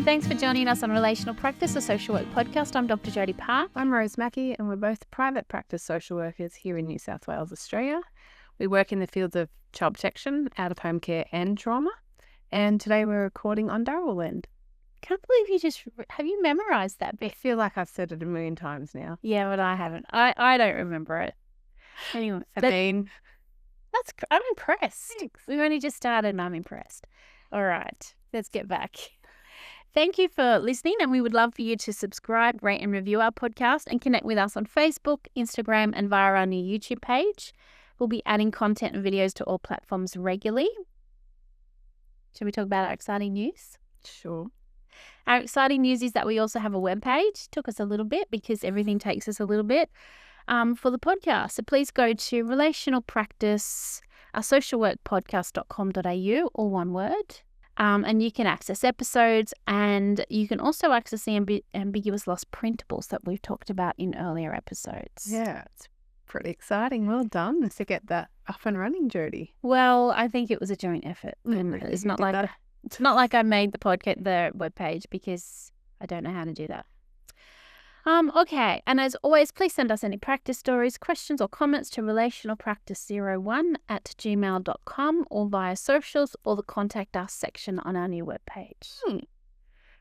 everyone. Thanks for joining us on Relational Practice, a social work podcast. I'm Dr. Jodie Park. I'm Rose Mackey, and we're both private practice social workers here in New South Wales, Australia. We work in the fields of child protection, out-of-home care and trauma. And today we're recording on Darwin. Can't believe have you memorised that I bit? feel like I've said it a million times now. Yeah, but I haven't. I don't remember it. Anyway, I'm impressed. Thanks. We've only just started and I'm impressed. All right, let's get back. Thank you for listening, and we would love for you to subscribe, rate and review our podcast and connect with us on Facebook, Instagram and via our new YouTube page. We'll be adding content and videos to all platforms regularly. Shall we talk about our exciting news? Sure. Our exciting news is that we also have a webpage. Took us a little bit because everything takes us a little bit for the podcast. So please go to Relational Practice, socialworkpodcast.com.au, all one word. And you can access episodes, and you can also access the ambiguous loss printables that we've talked about in earlier episodes. Yeah, it's pretty exciting. Well done to get that up and running, Jodie. Well, I think it was a joint effort. It's not like I made the webpage, because I don't know how to do that. Okay, and as always, please send us any practice stories, questions or comments to relationalpractice01@gmail.com or via socials or the contact us section on our new webpage.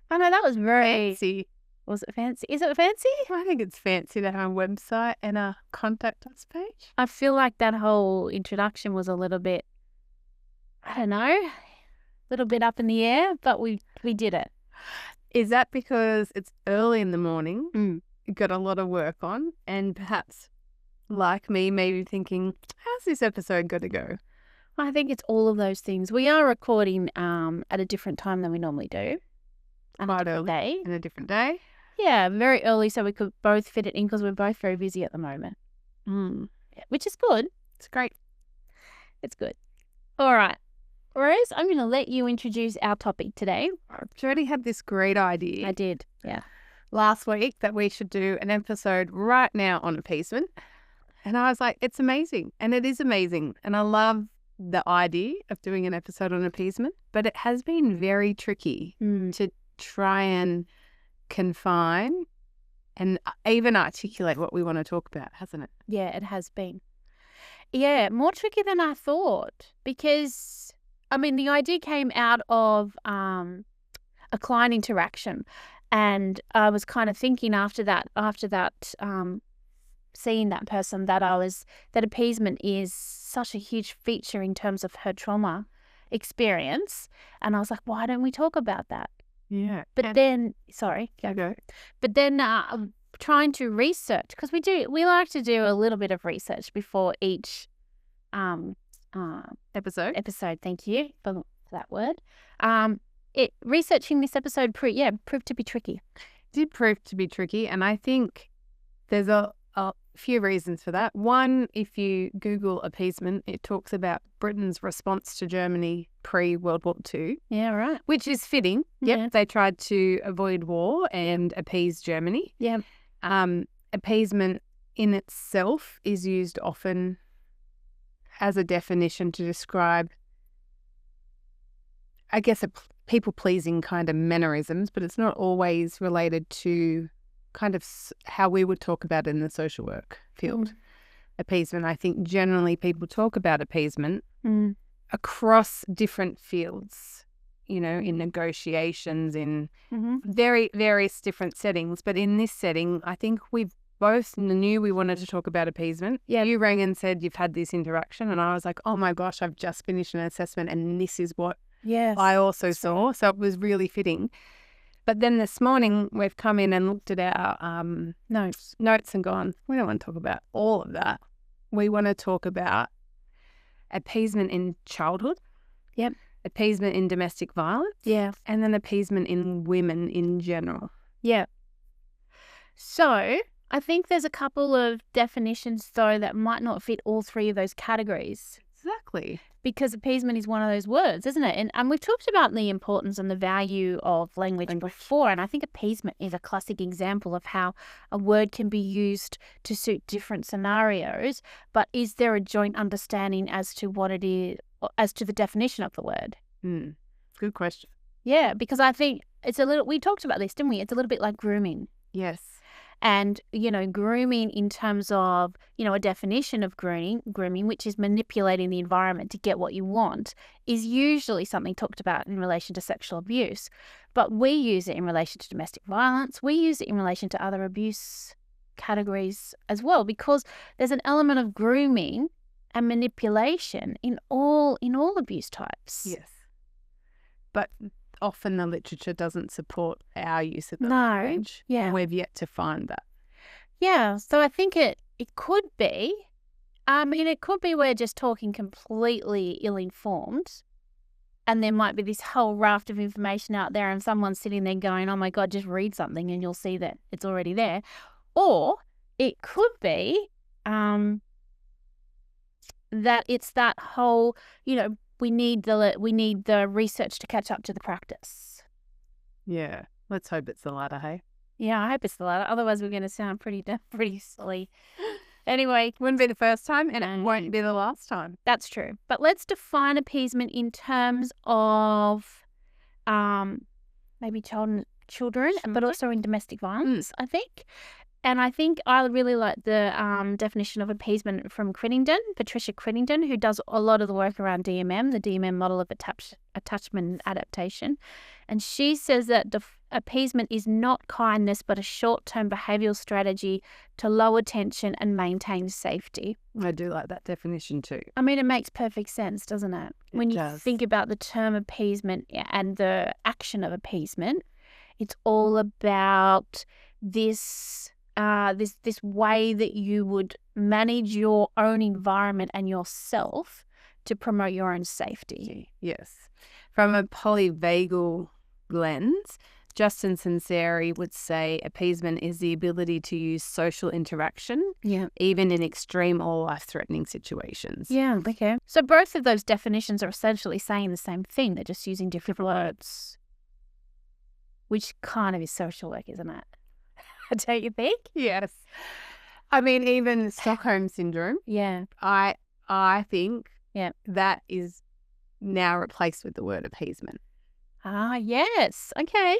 I know that was very fancy. Was it fancy? Is it fancy? I think it's fancy to have a website and a contact us page. I feel like that whole introduction was a little bit, I don't know, a little bit up in the air, but we did it. Is that because it's early in the morning, you've got a lot of work on, and perhaps, like me, maybe thinking, how's this episode going to go? I think it's all of those things. We are recording at a different time than we normally do. Quite early. In a different day. Yeah, very early, so we could both fit it in because we're both very busy at the moment. Yeah, which is good. It's great. It's good. All right. Rose, I'm going to let you introduce our topic today. Jodie had this great idea. I did, yeah. Last week that we should do an episode right now on appeasement. And I was like, it's amazing. And it is amazing. And I love the idea of doing an episode on appeasement. But it has been very tricky to try and confine and even articulate what we want to talk about, hasn't it? Yeah, it has been. Yeah, more tricky than I thought, because I mean, the idea came out of a client interaction, and I was kind of thinking after that, seeing that person, that appeasement is such a huge feature in terms of her trauma experience, and I was like, why don't we talk about that? Yeah. But then, sorry, go. But then trying to research, because we like to do a little bit of research before each episode. Thank you for that word. Researching this episode proved to be tricky. Did prove to be tricky, and I think there's a few reasons for that. One, if you Google appeasement, it talks about Britain's response to Germany pre-World War II. Yeah, right. Which is fitting. Yep, they tried to avoid war and appease Germany. Yeah. Appeasement in itself is used often as a definition to describe, I guess, people-pleasing kind of mannerisms, but it's not always related to kind of how we would talk about it in the social work field. Appeasement, I think generally people talk about appeasement across different fields, in negotiations, in very various different settings. But in this setting, I think we've both knew we wanted to talk about appeasement. Yeah, you rang and said you've had this interaction, and I was like, oh my gosh, I've just finished an assessment and this is what I also saw. So it was really fitting. But then this morning we've come in and looked at our notes and gone, we don't want to talk about all of that. We want to talk about appeasement in childhood. Yep. Appeasement in domestic violence. Yeah. And then appeasement in women in general. Yeah. So I think there's a couple of definitions, though, that might not fit all three of those categories. Exactly. Because appeasement is one of those words, isn't it? And we've talked about the importance and the value of language before, and I think appeasement is a classic example of how a word can be used to suit different scenarios, but is there a joint understanding as to what it is, as to the definition of the word? Good question. Yeah, because I think we talked about this, didn't we? It's a little bit like grooming. Yes. And, grooming in terms of, a definition of grooming, which is manipulating the environment to get what you want, is usually something talked about in relation to sexual abuse. But we use it in relation to domestic violence. We use it in relation to other abuse categories as well, because there's an element of grooming and manipulation in all abuse types. Yes. But often the literature doesn't support our use of the No. language. Yeah. And we've yet to find that. Yeah. So I think it could be. It could be we're just talking completely ill-informed, and there might be this whole raft of information out there and someone's sitting there going, oh my God, just read something and you'll see that it's already there. Or it could be that it's that whole, we need the research to catch up to the practice. Yeah. Let's hope it's the latter, hey? Yeah, I hope it's the latter. Otherwise, we're going to sound pretty silly. Anyway. Wouldn't be the first time and it won't be the last time. That's true. But let's define appeasement in terms of maybe children, but also in domestic violence, I think. And I think I really like the definition of appeasement from Patricia Crittenden, who does a lot of the work around DMM, the DMM model of attachment and adaptation. And she says that appeasement is not kindness, but a short-term behavioural strategy to lower tension and maintain safety. I do like that definition too. I mean, it makes perfect sense, doesn't it? When you think about the term appeasement and the action of appeasement, it's all about this way that you would manage your own environment and yourself to promote your own safety. Yes. From a polyvagal lens, Justin Sinceri would say appeasement is the ability to use social interaction, even in extreme or life-threatening situations. Yeah, okay. So both of those definitions are essentially saying the same thing. They're just using different words, which kind of is social work, isn't it? Don't you think? Yes. I mean, even Stockholm Syndrome. Yeah. I think that is now replaced with the word appeasement. Ah, yes. Okay.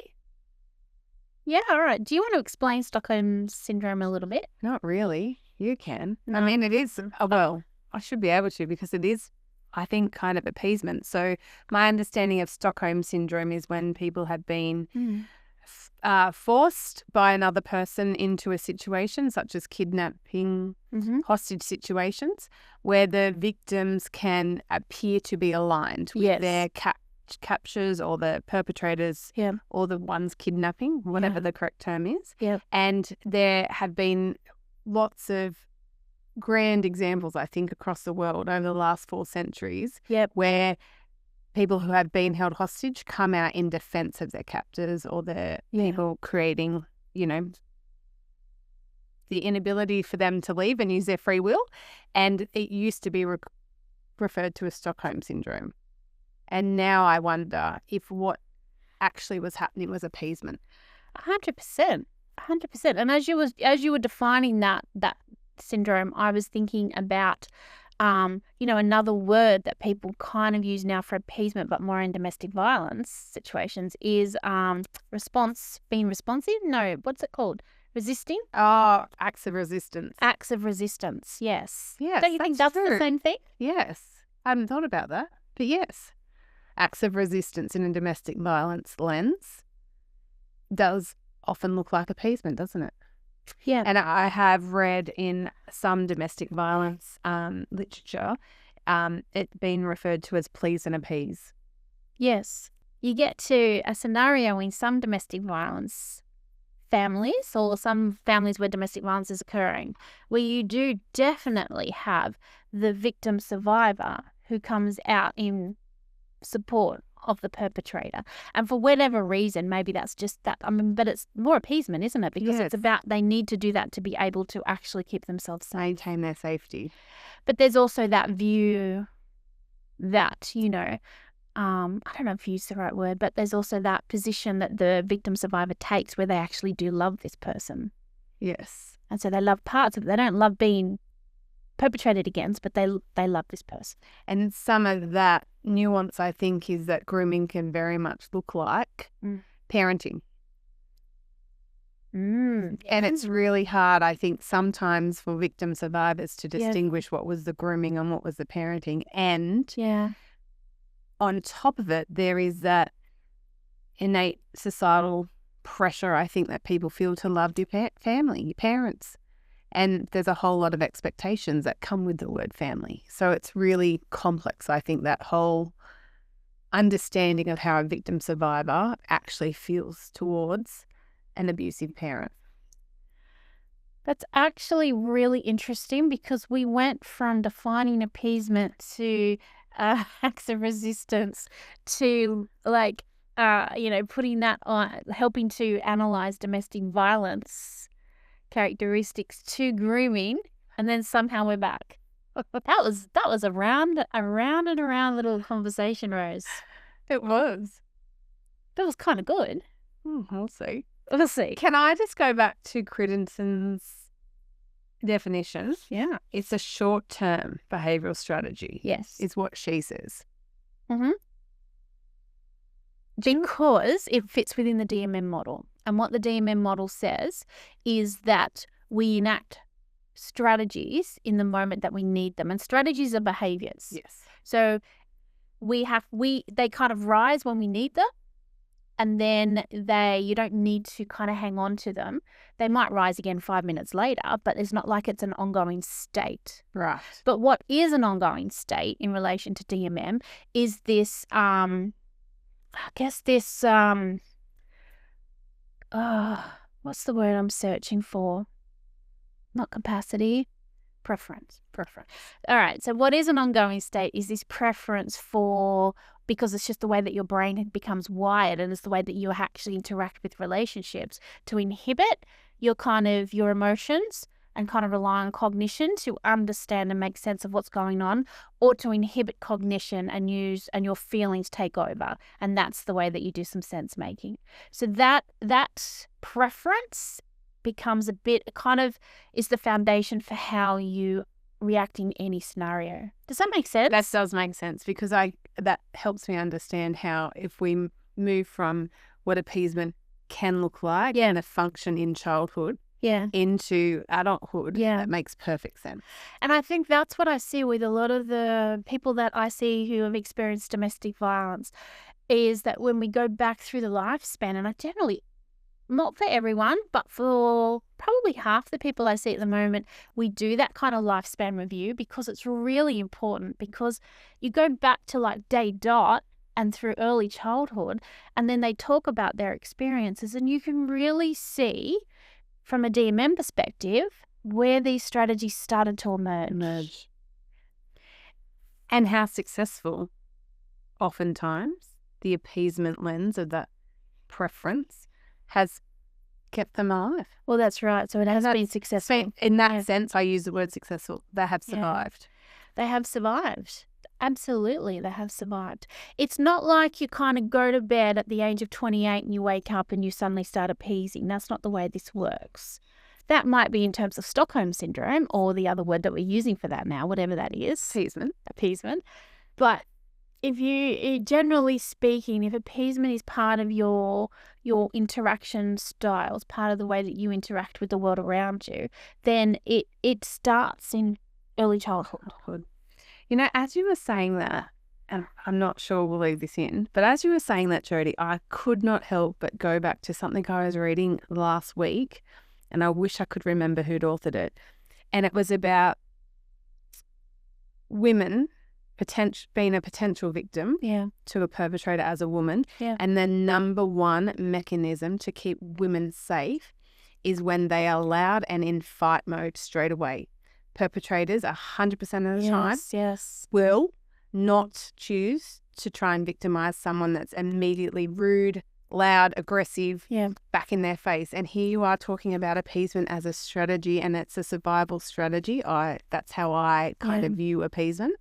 Yeah, all right. Do you want to explain Stockholm Syndrome a little bit? Not really. You can. No. I mean, it is, well, I should be able to because it is, I think, kind of appeasement. So my understanding of Stockholm Syndrome is when people have been forced by another person into a situation such as kidnapping, hostage situations, where the victims can appear to be aligned with their captures or the perpetrators or the ones kidnapping, whatever the correct term is. And there have been lots of grand examples, I think, across the world over the last 4 centuries where people who have been held hostage come out in defense of their captors or the people creating, the inability for them to leave and use their free will. And it used to be referred to as Stockholm Syndrome. And now I wonder if what actually was happening was appeasement. 100%. 100%. And as you were defining that syndrome, I was thinking about another word that people kind of use now for appeasement, but more in domestic violence situations, is being responsive. No, what's it called? Resisting? Oh, acts of resistance. Acts of resistance, yes. Yes. Don't you think that's true. the same thing? Yes. I hadn't thought about that, but yes. Acts of resistance in a domestic violence lens does often look like appeasement, doesn't it? Yeah. And I have read in some domestic violence literature it being referred to as please and appease. Yes. You get to a scenario in some domestic violence families or some families where domestic violence is occurring where you do definitely have the victim survivor who comes out in support of the perpetrator. And for whatever reason, maybe that's just that. I mean, but it's more appeasement, isn't it? Because it's about they need to do that to be able to actually keep themselves safe. Maintain their safety. But there's also that view that, I don't know if you use the right word, but there's also that position that the victim survivor takes where they actually do love this person. Yes. And so they love parts of it. They don't love being perpetrated against, but they love this person. And some of that nuance, I think, is that grooming can very much look like parenting. Yeah. And it's really hard, I think, sometimes for victim survivors to distinguish what was the grooming and what was the parenting. And on top of it, there is that innate societal pressure, I think, that people feel to love your family, your parents. And there's a whole lot of expectations that come with the word family. So it's really complex, I think, that whole understanding of how a victim survivor actually feels towards an abusive parent. That's actually really interesting, because we went from defining appeasement to acts of resistance to putting that on, helping to analyze domestic violence characteristics to grooming, and then somehow we're back. That was a round and around little conversation, Rose. It was. That was kind of good. We'll see. We'll see. Can I just go back to Crittensen's definition? Yeah. It's a short-term behavioural strategy. Yes. Is what she says. Mm-hmm. Because it fits within the DMM model. And what the DMM model says is that we enact strategies in the moment that we need them. And strategies are behaviours. Yes. So they kind of rise when we need them. And then you don't need to kind of hang on to them. They might rise again 5 minutes later, but it's not like it's an ongoing state. Right. But what is an ongoing state in relation to DMM is this, what's the word I'm searching for? Not capacity, preference. All right. So what is an ongoing state is this preference for, because it's just the way that your brain becomes wired, and it's the way that you actually interact with relationships, to inhibit your emotions and kind of rely on cognition to understand and make sense of what's going on, or to inhibit cognition and your feelings take over. And that's the way that you do some sense making. So that preference becomes is the foundation for how you react in any scenario. Does that make sense? That does make sense, because that helps me understand how, if we move from what appeasement can look like and a function in childhood into adulthood, that makes perfect sense. And I think that's what I see with a lot of the people that I see who have experienced domestic violence, is that when we go back through the lifespan, and I generally, not for everyone, but for probably half the people I see at the moment, we do that kind of lifespan review, because it's really important, because you go back to like day dot and through early childhood, and then they talk about their experiences, and you can really see from a DMM perspective where these strategies started to emerge. And how successful oftentimes the appeasement lens of that preference has kept them alive. Well, that's right. So it has been successful. In that sense, I use the word successful. They have survived. They have survived. Absolutely, they have survived. It's not like you kind of go to bed at the age of 28 and you wake up and you suddenly start appeasing. That's not the way this works. That might be in terms of Stockholm Syndrome, or the other word that we're using for that now, whatever that is. Appeasement. But generally speaking, if appeasement is part of your interaction styles, part of the way that you interact with the world around you, then it starts in early childhood. You know, as you were saying that, and I'm not sure we'll leave this in, but as you were saying that, Jodie, I could not help but go back to something I was reading last week, and I wish I could remember who'd authored it. And it was about women being a potential victim to a perpetrator as a woman. And the number one mechanism to keep women safe is when they are loud and in fight mode straight away. Perpetrators 100% of the time will not choose to try and victimize someone that's immediately rude, loud, aggressive, back in their face. And here you are talking about appeasement as a strategy, and it's a survival strategy. That's how I kind of view appeasement.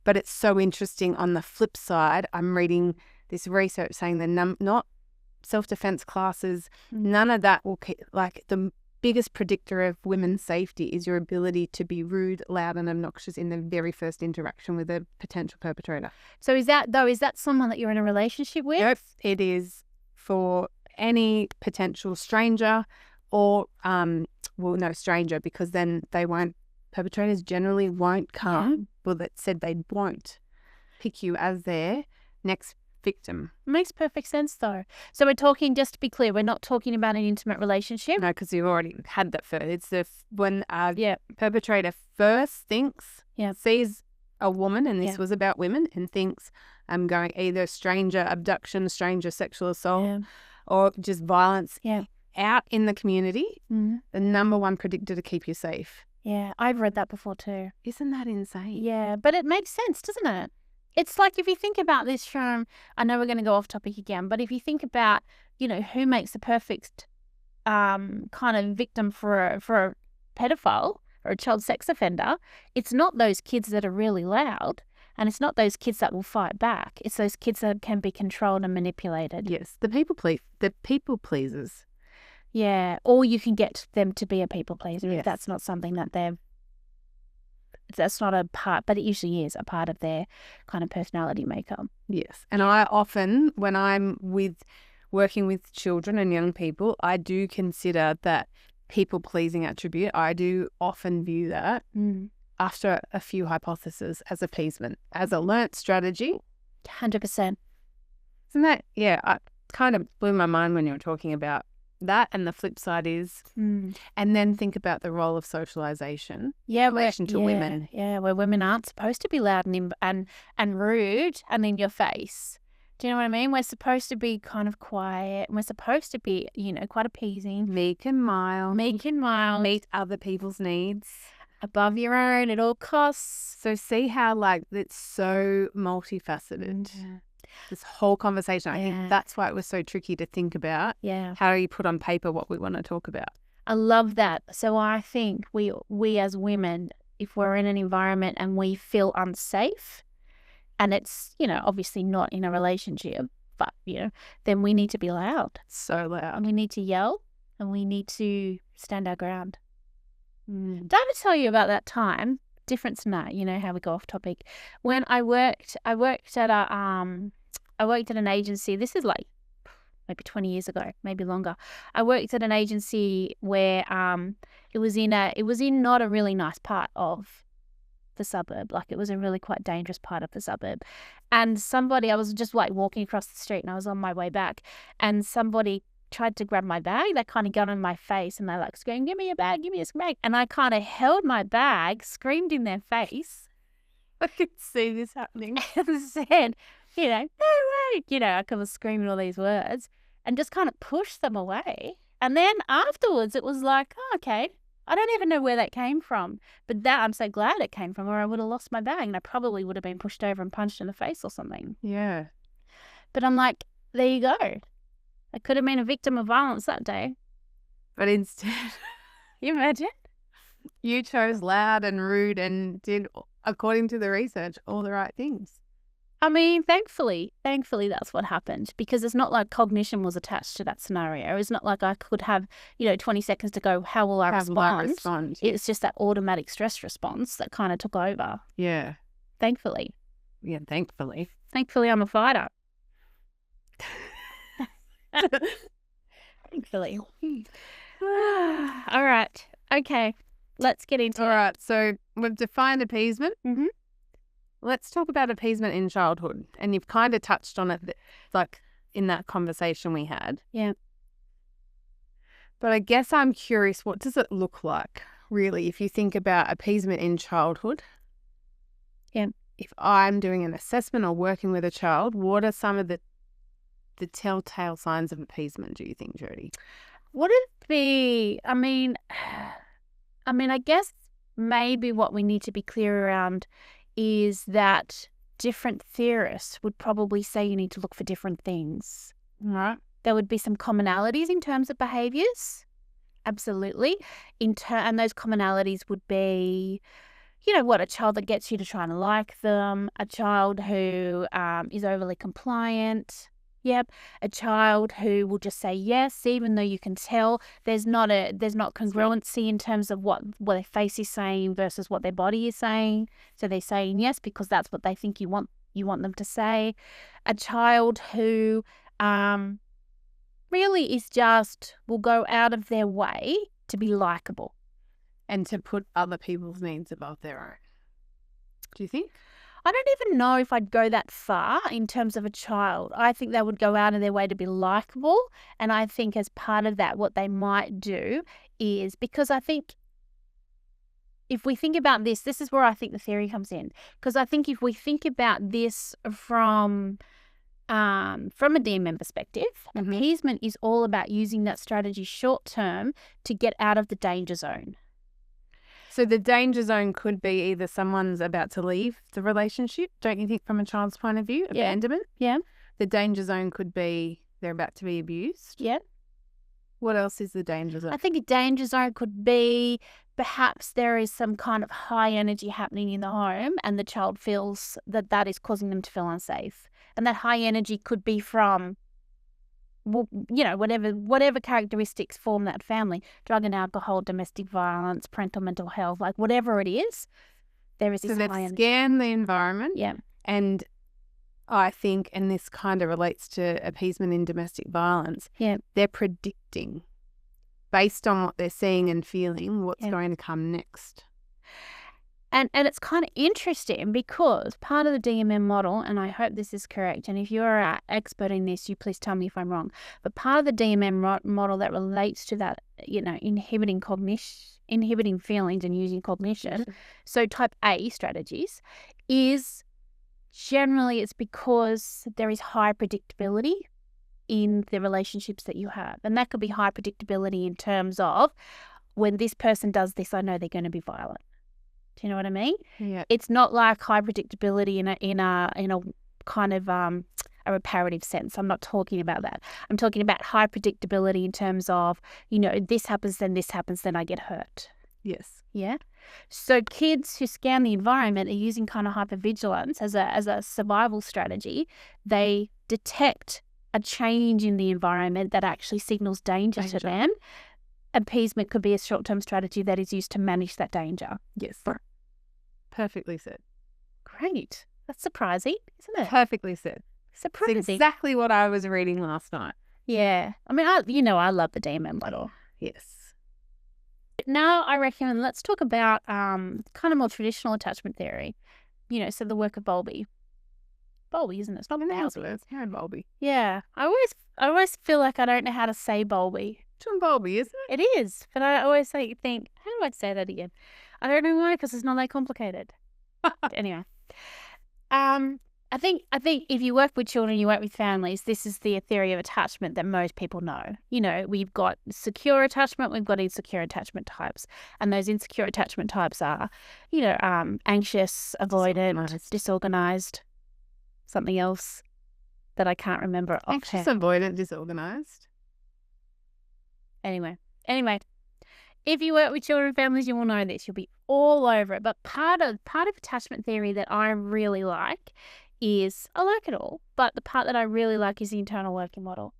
But it's so interesting. On the flip side, I'm reading this research saying that not self-defense classes, none of that will keep, like, the biggest predictor of women's safety is your ability to be rude, loud and obnoxious in the very first interaction with a potential perpetrator. So is that someone that you're in a relationship with? Nope. It is for any potential stranger or, no stranger, because then perpetrators generally won't come. Well, that said they won't pick you as their next victim. Makes perfect sense though. So we're talking, just to be clear, we're not talking about an intimate relationship. No, because you've already had that first. It's when perpetrator first sees a woman, and this was about women, and thinks I'm going either stranger abduction, stranger sexual assault, or just violence out in the community. The number one predictor to keep you safe. Yeah, I've read that before too. Isn't that insane? Yeah, but it makes sense, doesn't it? It's like, if you think about this from, I know we're going to go off topic again, but if you think about, who makes the perfect kind of victim for a pedophile or a child sex offender, it's not those kids that are really loud, and it's not those kids that will fight back. It's those kids that can be controlled and manipulated. Yes, the people pleasers. Yeah, or you can get them to be a people pleaser if that's not something that that's not a part, but it usually is a part of their kind of personality makeup. Yes. And I often, when I'm working with children and young people, I do consider that people-pleasing attribute. I do often view that after a few hypotheses as appeasement, as a learnt strategy. 100%. Isn't that, it kind of blew my mind when you were talking about that, and the flip side is, and then think about the role of socialization in relation to women. Yeah, where women aren't supposed to be loud and rude and in your face. Do you know what I mean? We're supposed to be kind of quiet, and we're supposed to be, quite appeasing. Meek and mild. Meet other people's needs. Above your own at all costs. So see how it's so multifaceted. This whole conversation, I think that's why it was so tricky to think about. Yeah. How do you put on paper what we want to talk about? I love that. So I think we as women, if we're in an environment and we feel unsafe, and it's, obviously not in a relationship, but, then we need to be loud. So loud. And we need to yell, and we need to stand our ground. Did I ever tell you about that time? Difference in that, how we go off topic. When I worked at an agency. This is like maybe 20 years ago, maybe longer. I worked at an agency where it was in not a really nice part of the suburb. Like, it was a really quite dangerous part of the suburb. And I was just walking across the street, and I was on my way back, and somebody tried to grab my bag. They kind of got in my face, and they screamed, "Give me your bag, give me your bag." And I kind of held my bag, screamed in their face. I could see this happening. And said, no way. I was screaming all these words and just kind of pushed them away. And then afterwards it was like, oh, okay, I don't even know where that came from. But that I'm so glad it came from, or I would have lost my bag and I probably would have been pushed over and punched in the face or something. Yeah. But I'm like, there you go. I could have been a victim of violence that day. But instead, you imagine? You chose loud and rude and did, according to the research, all the right things. I mean, thankfully that's what happened, because it's not like cognition was attached to that scenario. It's not like I could have, 20 seconds to go, how will I respond? It's just that automatic stress response that kind of took over. Yeah. Thankfully. Yeah, thankfully. Thankfully, I'm a fighter. Thankfully. All right. Okay. Let's get into it. All right. So we've defined appeasement. Mm-hmm. Let's talk about appeasement in childhood. And you've kind of touched on it, in that conversation we had. Yeah. But I guess I'm curious, what does it look like, really, if you think about appeasement in childhood? Yeah. If I'm doing an assessment or working with a child, what are some of the telltale signs of appeasement, do you think, Jodie? Would it be, I mean, I guess maybe what we need to be clear around is that different theorists would probably say you need to look for different things. Right. There would be some commonalities in terms of behaviours. Absolutely. And those commonalities would be, a child that gets you to try and like them, a child who is overly compliant. Yep. A child who will just say yes, even though you can tell there's not congruency in terms of what their face is saying versus what their body is saying. So they're saying yes because that's what they think you want them to say. A child who really is just will go out of their way to be likable. And to put other people's needs above their own. Do you think? I don't even know if I'd go that far in terms of a child. I think they would go out of their way to be likable. And I think as part of that, what they might do is, because I think if we think about this is where I think the theory comes in. Because I think if we think about this from a DMM perspective, appeasement is all about using that strategy short term to get out of the danger zone. So the danger zone could be either someone's about to leave the relationship, don't you think, from a child's point of view, abandonment? Yeah. The danger zone could be they're about to be abused. Yeah. What else is the danger zone? I think a danger zone could be perhaps there is some kind of high energy happening in the home and the child feels that that is causing them to feel unsafe. And that high energy could be from, well, whatever characteristics form that family, drug and alcohol, domestic violence, parental mental health, like whatever it is, there is this high energy. So they've scanned the environment. Yeah. And I think, and this kind of relates to appeasement in domestic violence, they're predicting, based on what they're seeing and feeling, what's going to come next. And it's kind of interesting because part of the DMM model, and I hope this is correct, and if you're an expert in this, you please tell me if I'm wrong, but part of the DMM model that relates to that, inhibiting feelings and using cognition, so type A strategies, is generally it's because there is high predictability in the relationships that you have. And that could be high predictability in terms of when this person does this, I know they're going to be violent. Do you know what I mean? Yeah. It's not like high predictability in a kind of a reparative sense. I'm not talking about that. I'm talking about high predictability in terms of, this happens, then I get hurt. Yes. Yeah. So kids who scan the environment are using kind of hypervigilance as a survival strategy. They detect a change in the environment that actually signals danger to them. Appeasement could be a short-term strategy that is used to manage that danger. Yes. Perfectly said. Great. That's surprising, isn't it? Perfectly said. Surprising. It's exactly what I was reading last night. Yeah. I mean, I love the DMM model. Yes. Now I reckon let's talk about kind of more traditional attachment theory. So the work of Bowlby. Bowlby, isn't it? It's not Bowlby. It's Bowlby. Yeah. I always feel like I don't know how to say Bowlby. It's Bowlby, isn't it? It is. But I always think, how do I say that again? I don't know why, because it's not that complicated. Anyway. I think if you work with children, you work with families, this is the theory of attachment that most people know. We've got secure attachment, we've got insecure attachment types. And those insecure attachment types are, anxious, avoidant, disorganized, something else that I can't remember. Anxious, avoidant, disorganized. Anyway, if you work with children and families, you will know this. You'll be all over it. But part of attachment theory that I really like is, I like it all, but the part that I really like is the internal working model.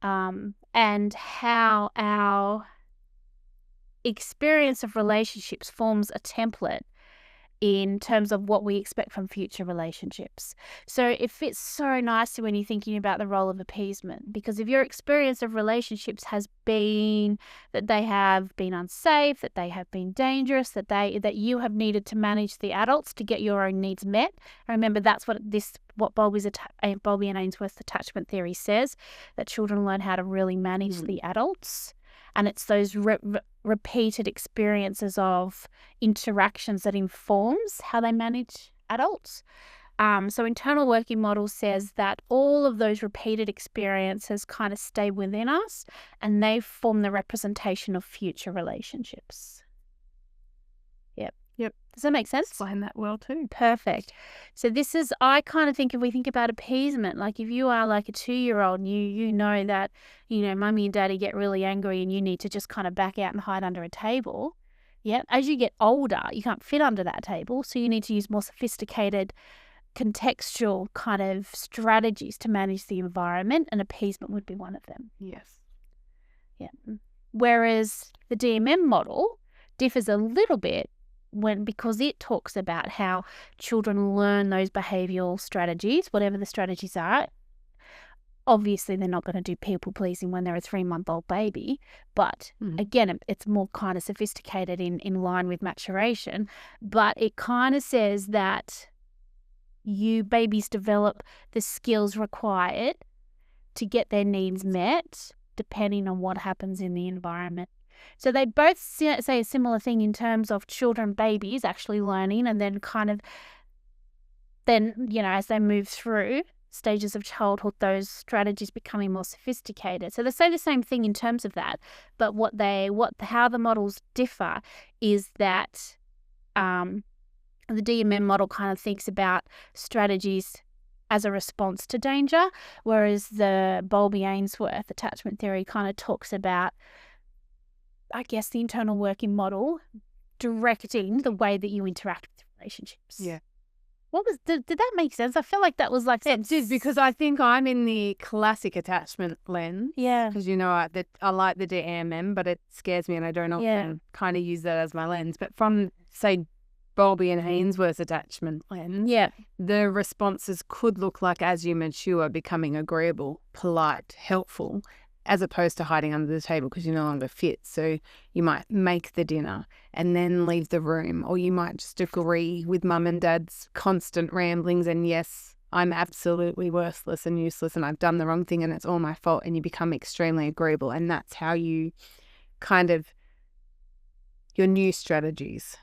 And how our experience of relationships forms a template in terms of what we expect from future relationships. So it fits so nicely when you're thinking about the role of appeasement, because if your experience of relationships has been that they have been unsafe, that they have been dangerous, that you have needed to manage the adults to get your own needs met. And remember, that's what Bowlby and Ainsworth's attachment theory says, that children learn how to really manage the adults. And it's those repeated experiences of interactions that informs how they manage adults. So internal working model says that all of those repeated experiences kind of stay within us and they form the representation of future relationships. Yep. Does that make sense? Explain that well too. Perfect. So I kind of think if we think about appeasement, like if you are like a 2-year-old and you know that, mummy and daddy get really angry and you need to just kind of back out and hide under a table. Yeah. As you get older, you can't fit under that table. So you need to use more sophisticated contextual kind of strategies to manage the environment, and appeasement would be one of them. Yes. Yeah. Whereas the DMM model differs a little bit because it talks about how children learn those behavioural strategies, whatever the strategies are, Obviously, they're not going to do people pleasing when they're a 3-month-old baby, but again, it's more kind of sophisticated in line with maturation. But it kind of says that babies develop the skills required to get their needs met depending on what happens in the environment. So they both say a similar thing in terms of children, babies actually learning, and then as they move through stages of childhood, those strategies becoming more sophisticated. So they say the same thing in terms of that, but how the models differ is that the DMM model kind of thinks about strategies as a response to danger, whereas the Bowlby-Ainsworth attachment theory kind of talks about, I guess, the internal working model directing the way that you interact with relationships. Yeah. Did that make sense? I feel like that was like... It did, because I think I'm in the classic attachment lens. Yeah. Because, I like the DMM, but it scares me and I don't often kind of use that as my lens. But from, say, Bowlby and Ainsworth's attachment lens, the responses could look like, as you mature, becoming agreeable, polite, helpful, as opposed to hiding under the table because you're no longer fit. So you might make the dinner and then leave the room, or you might just agree with mum and dad's constant ramblings and, yes, I'm absolutely worthless and useless and I've done the wrong thing and it's all my fault, and you become extremely agreeable. And that's how you kind of, your new strategies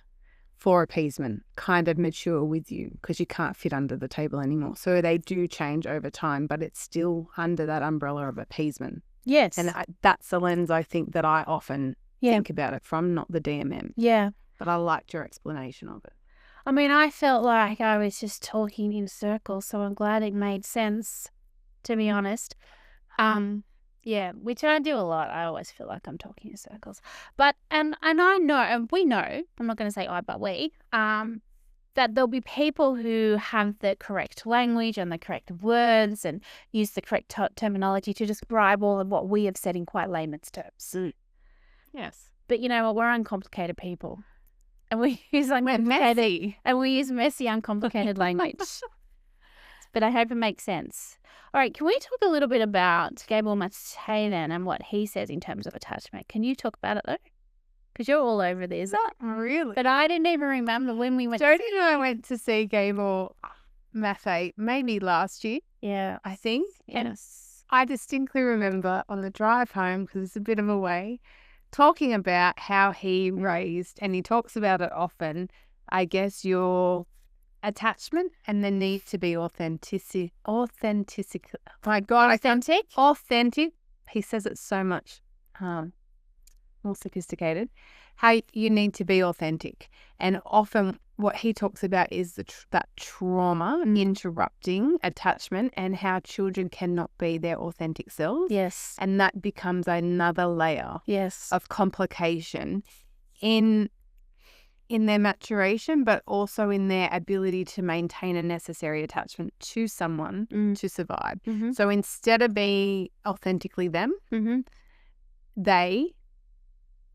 for appeasement kind of mature with you because you can't fit under the table anymore. So they do change over time, but it's still under that umbrella of appeasement. Yes. And that's the lens I think that I often think about it from, not the DMM. Yeah. But I liked your explanation of it. I mean, I felt like I was just talking in circles, so I'm glad it made sense, to be honest. Yeah, which I do a lot. I always feel like I'm talking in circles. But, and I know, and we know, I'm not going to say I, but we, that there'll be people who have the correct language and the correct words and use the correct terminology to describe all of what we have said in quite layman's terms. Yes. But you know what? We're uncomplicated people. And we use messy. And we use messy, uncomplicated language. But I hope it makes sense. All right, can we talk a little bit about Gabor Maté then and what he says in terms of attachment? Can you talk about it though? Because you're all over this. Not really. But I didn't even remember when we went. Jodie and I went to see Gabor Maté maybe last year. Yeah. I think. Yes. And I distinctly remember on the drive home, because it's a bit of a way, talking about how he raised, and he talks about it often, I guess, your attachment and the need to be authentic. My God, authentic. He says it so much more sophisticated. How you need to be authentic, and often what he talks about is that trauma interrupting attachment, and how children cannot be their authentic selves. Yes, and that becomes another layer. Yes, of complication in their maturation, but also in their ability to maintain a necessary attachment to someone to survive. Mm-hmm. So instead of being authentically them, they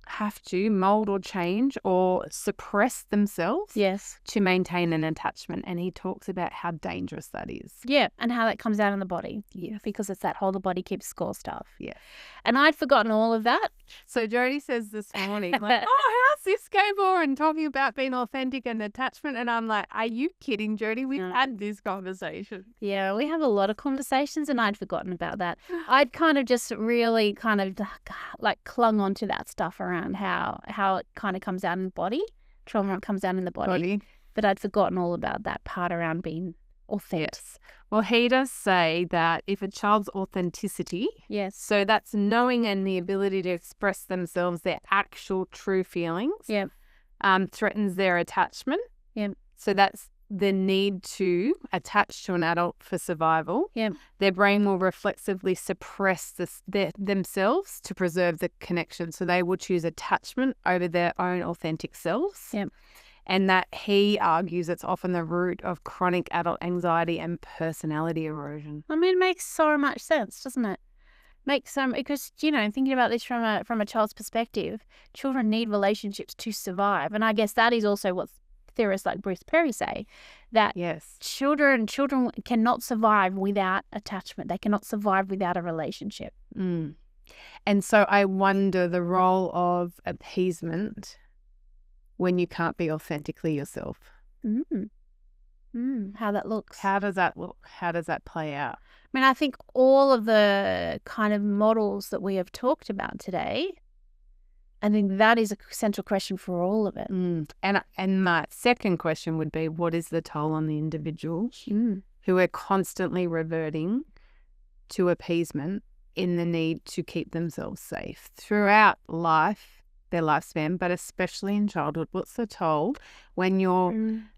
have to mold or change or suppress themselves to maintain an attachment. And he talks about how dangerous that is. Yeah, and how that comes out in the body. Yeah. Because it's that whole the body keeps score stuff. Yeah. And I'd forgotten all of that. So Jodie says this morning, like, oh, how's this Gabor? And talking about being authentic and attachment. And I'm like, are you kidding, Jodie? We've had this conversation. Yeah, we have a lot of conversations, and I'd forgotten about that. I'd kind of just really kind of like clung on to that stuff around how it kind of comes out in the body, trauma comes out in the body. But I'd forgotten all about that part around being authentic. Yes. Well, he does say that if a child's authenticity, so that's knowing and the ability to express themselves, their actual true feelings, threatens their attachment. So that's the need to attach to an adult for survival. Their brain will reflexively suppress themselves to preserve the connection. So they will choose attachment over their own authentic selves. And that he argues it's often the root of chronic adult anxiety and personality erosion. I mean, it makes so much sense, doesn't it? Because, you know, thinking about this from a child's perspective, children need relationships to survive. And I guess that is also what's theorists like Bruce Perry say that Yes. children cannot survive without attachment. They cannot survive without a relationship. Mm. And so I wonder the role of appeasement when you can't be authentically yourself. How that looks. How does that look? How does that play out? I mean, I think all of the kind of models that we have talked about today, I think that is a central question for all of it. And my second question would be, what is the toll on the individual who are constantly reverting to appeasement in the need to keep themselves safe throughout life, their lifespan, but especially in childhood? What's the toll when your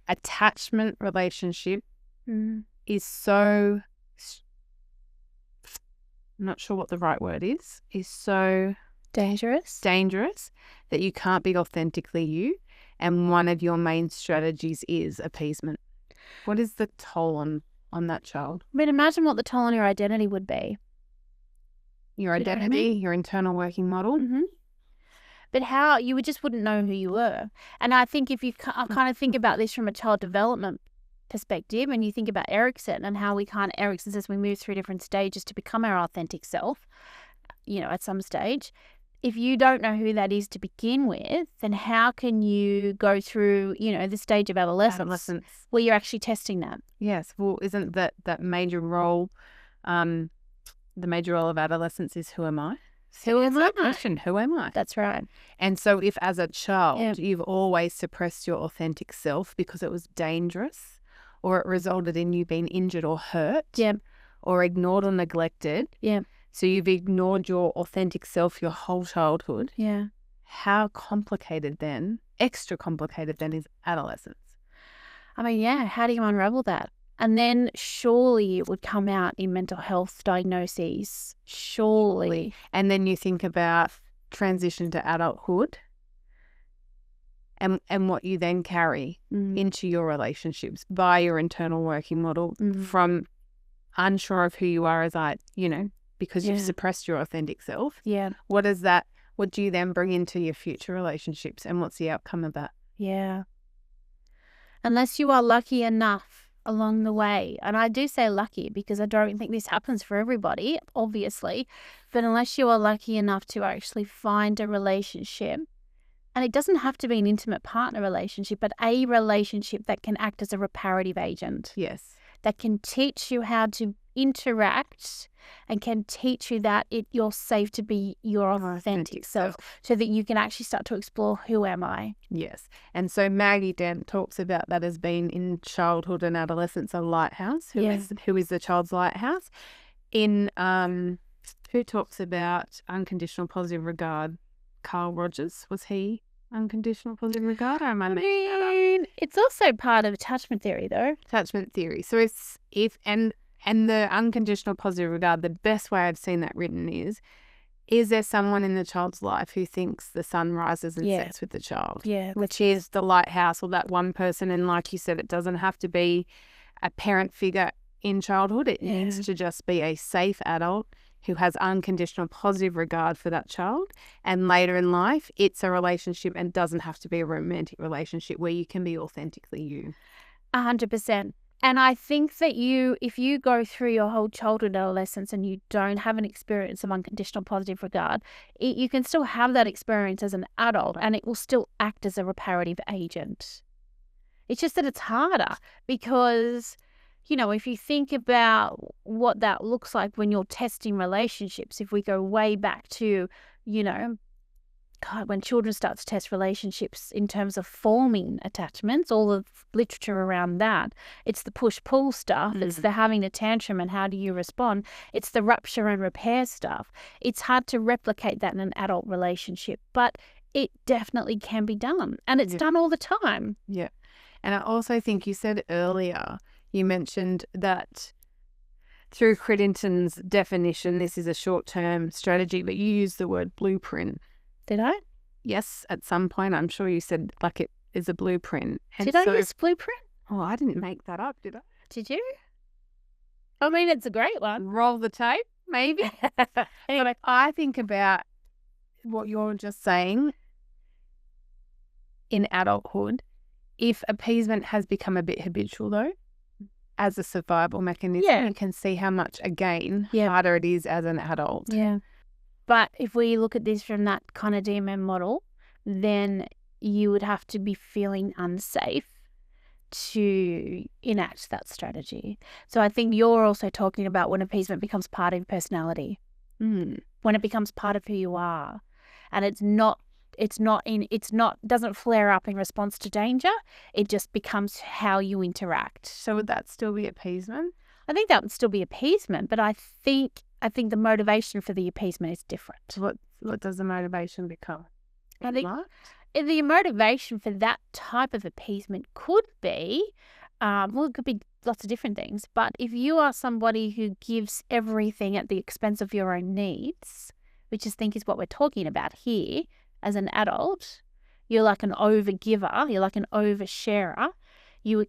attachment relationship is so, I'm not sure what the right word is so dangerous that you can't be authentically you, and one of your main strategies is appeasement? What is the toll on that child? I mean, imagine what the toll on your identity would be. Your identity, your internal working model. But how you just wouldn't know who you were. And I think if you kind of think about this from a child development perspective, and you think about Erikson and how Erikson says we move through different stages to become our authentic self, at some stage. If you don't know who that is to begin with, then how can you go through, the stage of adolescence where you're actually testing that? Yes. Well, isn't that major role, the major role of adolescence is who am I? Who am I? Question, who am I? That's right. And so if as a child you've always suppressed your authentic self because it was dangerous, or it resulted in you being injured or hurt, or ignored or neglected, so you've ignored your authentic self your whole childhood, how complicated then, extra complicated then, is adolescence? I mean, how do you unravel that? And then surely it would come out in mental health diagnoses. Surely. And then you think about transition to adulthood and what you then carry into your relationships by your internal working model from unsure of who you are because you've suppressed your authentic self. What do you then bring into your future relationships, and what's the outcome of that? Unless you are lucky enough along the way, and I do say lucky because I don't think this happens for everybody, obviously, but unless you are lucky enough to actually find a relationship, and it doesn't have to be an intimate partner relationship, but a relationship that can act as a reparative agent. That can teach you how to interact and can teach you that you're safe to be your authentic self, so that you can actually start to explore, who am I? Yes. And so Maggie Dent talks about that as being in childhood and adolescence a lighthouse. Who is the child's lighthouse? In who talks about unconditional positive regard? Carl Rogers, was he unconditional positive regard? Or am I making that up? It's also part of attachment theory, though. Attachment theory. So and the unconditional positive regard, the best way I've seen that written is there someone in the child's life who thinks the sun rises and sets with the child? Which is the lighthouse, or that one person. And like you said, it doesn't have to be a parent figure in childhood. It needs to just be a safe adult who has unconditional positive regard for that child. And later in life, it's a relationship, and doesn't have to be a romantic relationship, where you can be authentically you. 100%. And I think that if you go through your whole childhood and adolescence and you don't have an experience of unconditional positive regard, you can still have that experience as an adult, and it will still act as a reparative agent. It's just that it's harder because, if you think about what that looks like when you're testing relationships, if we go way back to, when children start to test relationships in terms of forming attachments, all the literature around that, it's the push-pull stuff, it's the having a tantrum and how do you respond, it's the rupture and repair stuff. It's hard to replicate that in an adult relationship, but it definitely can be done, and it's done all the time. And I also think you said earlier, you mentioned that through Crittenton's definition, this is a short-term strategy, but you used the word blueprint. Did I? Yes, at some point. I'm sure you said it is a blueprint. And did I use blueprint? Oh, I didn't make that up, did I? Did you? I mean, it's a great one. Roll the tape, maybe. Anyway, I think about what you're just saying in adulthood if appeasement has become a bit habitual, though, as a survival mechanism, you can see how much, again, harder it is as an adult. Yeah. But if we look at this from that kind of DMM model, then you would have to be feeling unsafe to enact that strategy. So I think you're also talking about when appeasement becomes part of your personality, when it becomes part of who you are, and doesn't flare up in response to danger. It just becomes how you interact. So would that still be appeasement? I think that would still be appeasement, but I think the motivation for the appeasement is different. What does the motivation become? I think the motivation for that type of appeasement could be, it could be lots of different things. But if you are somebody who gives everything at the expense of your own needs, which I think is what we're talking about here, as an adult, you're like an overgiver, you're like an oversharer. You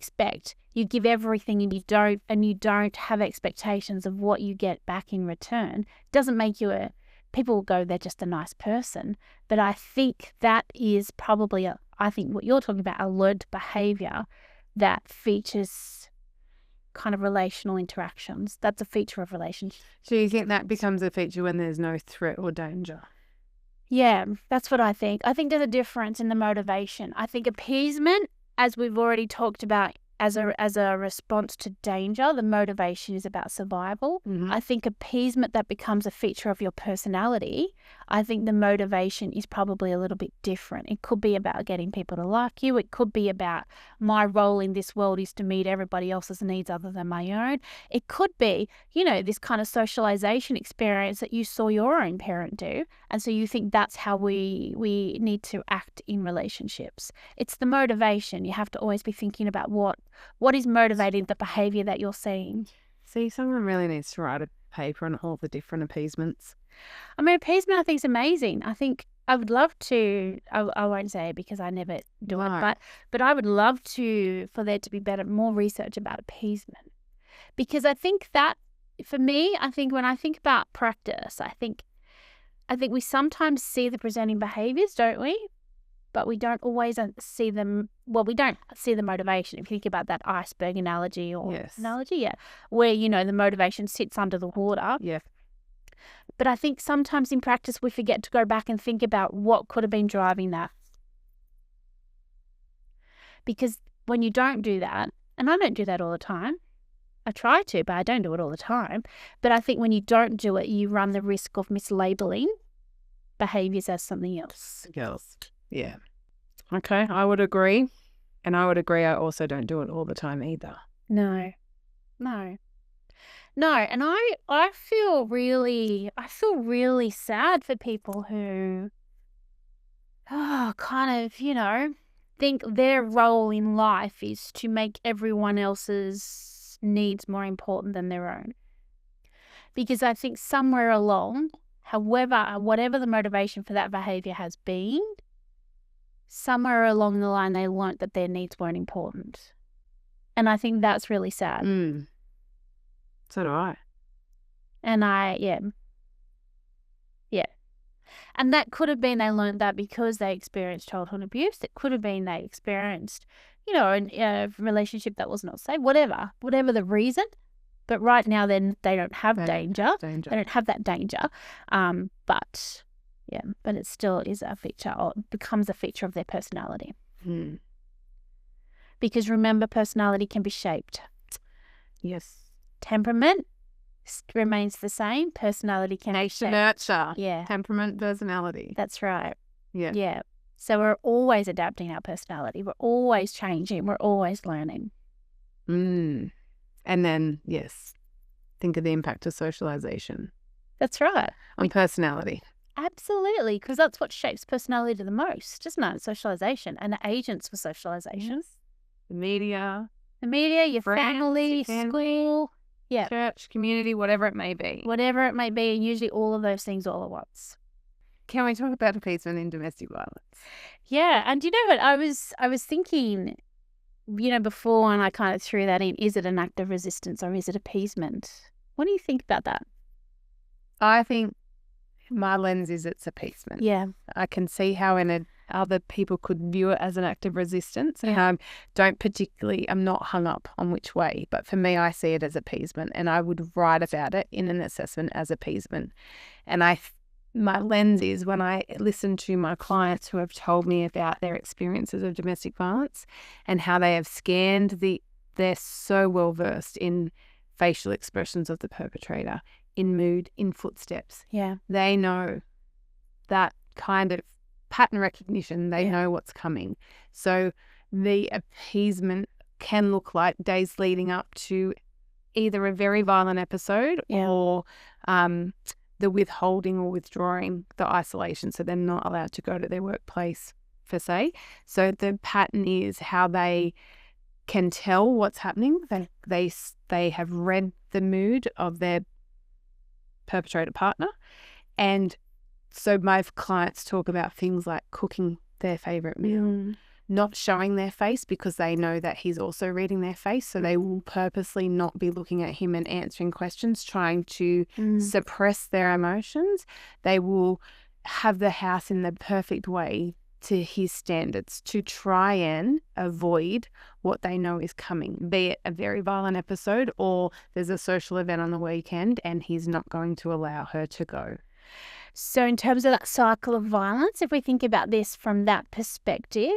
give everything and you don't have expectations of what you get back in return. Doesn't make you people will go, they're just a nice person. But I think that is probably I think what you're talking about, a learned behaviour that features kind of relational interactions. That's a feature of relationships. So you think that becomes a feature when there's no threat or danger? Yeah, that's what I think. I think there's a difference in the motivation. I think appeasement, as we've already talked about, as a response to danger, the motivation is about survival. I think appeasement that becomes a feature of your personality, I think the motivation is probably a little bit different. It could be about getting people to like you. It could be about my role in this world is to meet everybody else's needs other than my own. It could be, this kind of socialization experience that you saw your own parent do. And so you think that's how we need to act in relationships. It's the motivation. You have to always be thinking about what is motivating the behaviour that you're seeing. See, someone really needs to write a paper on all the different appeasements. I mean, appeasement I think is amazing. I think I would love to, I won't say it because I never do it, but I would love for there to be more research about appeasement. Because I think that, for me, I think when I think about practice, I think we sometimes see the presenting behaviours, don't we? But we don't always see them. Well, we don't see the motivation. If you think about that iceberg analogy where, the motivation sits under the water. Yeah. But I think sometimes in practice we forget to go back and think about what could have been driving that. Because when you don't do that, and I don't do that all the time, I try to, but I don't do it all the time. But I think when you don't do it, you run the risk of mislabeling behaviours as something else. Yeah. Okay, I would agree. And I would agree I also don't do it all the time either. No. And I feel really sad for people who think their role in life is to make everyone else's needs more important than their own. Because I think somewhere along, whatever the motivation for that behaviour has been, somewhere along the line they learnt that their needs weren't important. And I think that's really sad. So do I. And and that could have been they learned that because they experienced childhood abuse. It could have been they experienced, a relationship that was not safe, whatever the reason. But right now then they don't have danger. They don't have that danger. But it still is a feature, or becomes a feature of their personality. Because remember, personality can be shaped. Yes. Temperament remains the same. Personality can be shaped. Nurture. Yeah. Temperament, personality. That's right. Yeah. Yeah. So we're always adapting our personality. We're always changing. We're always learning. And then, yes, think of the impact of socialization. That's right. On personality. Absolutely, because that's what shapes personality the most, isn't it? Socialization and the agents for socialization. The media, your family, school, church, community, whatever it may be. And usually all of those things all at once. Can we talk about appeasement in domestic violence? Yeah, and you know what? I was thinking, before, and I kind of threw that in, is it an act of resistance or is it appeasement? What do you think about that? I think my lens is it's appeasement. Yeah. I can see how in other people could view it as an act of resistance. Yeah. I'm not hung up on which way, but for me, I see it as appeasement, and I would write about it in an assessment as appeasement. And my lens is when I listen to my clients who have told me about their experiences of domestic violence and how they have scanned they're so well versed in facial expressions of the perpetrator, in mood, in footsteps. Yeah. They know that kind of pattern recognition. They know what's coming. So the appeasement can look like days leading up to either a very violent episode or the withholding or withdrawing, the isolation. So they're not allowed to go to their workplace per se. So the pattern is how they can tell what's happening. They have read the mood of their perpetrator partner. And so my clients talk about things like cooking their favorite meal, not showing their face because they know that he's also reading their face. So they will purposely not be looking at him and answering questions, trying to suppress their emotions. They will have the house in the perfect way to his standards to try and avoid what they know is coming, be it a very violent episode or there's a social event on the weekend and he's not going to allow her to go. So in terms of that cycle of violence, if we think about this from that perspective,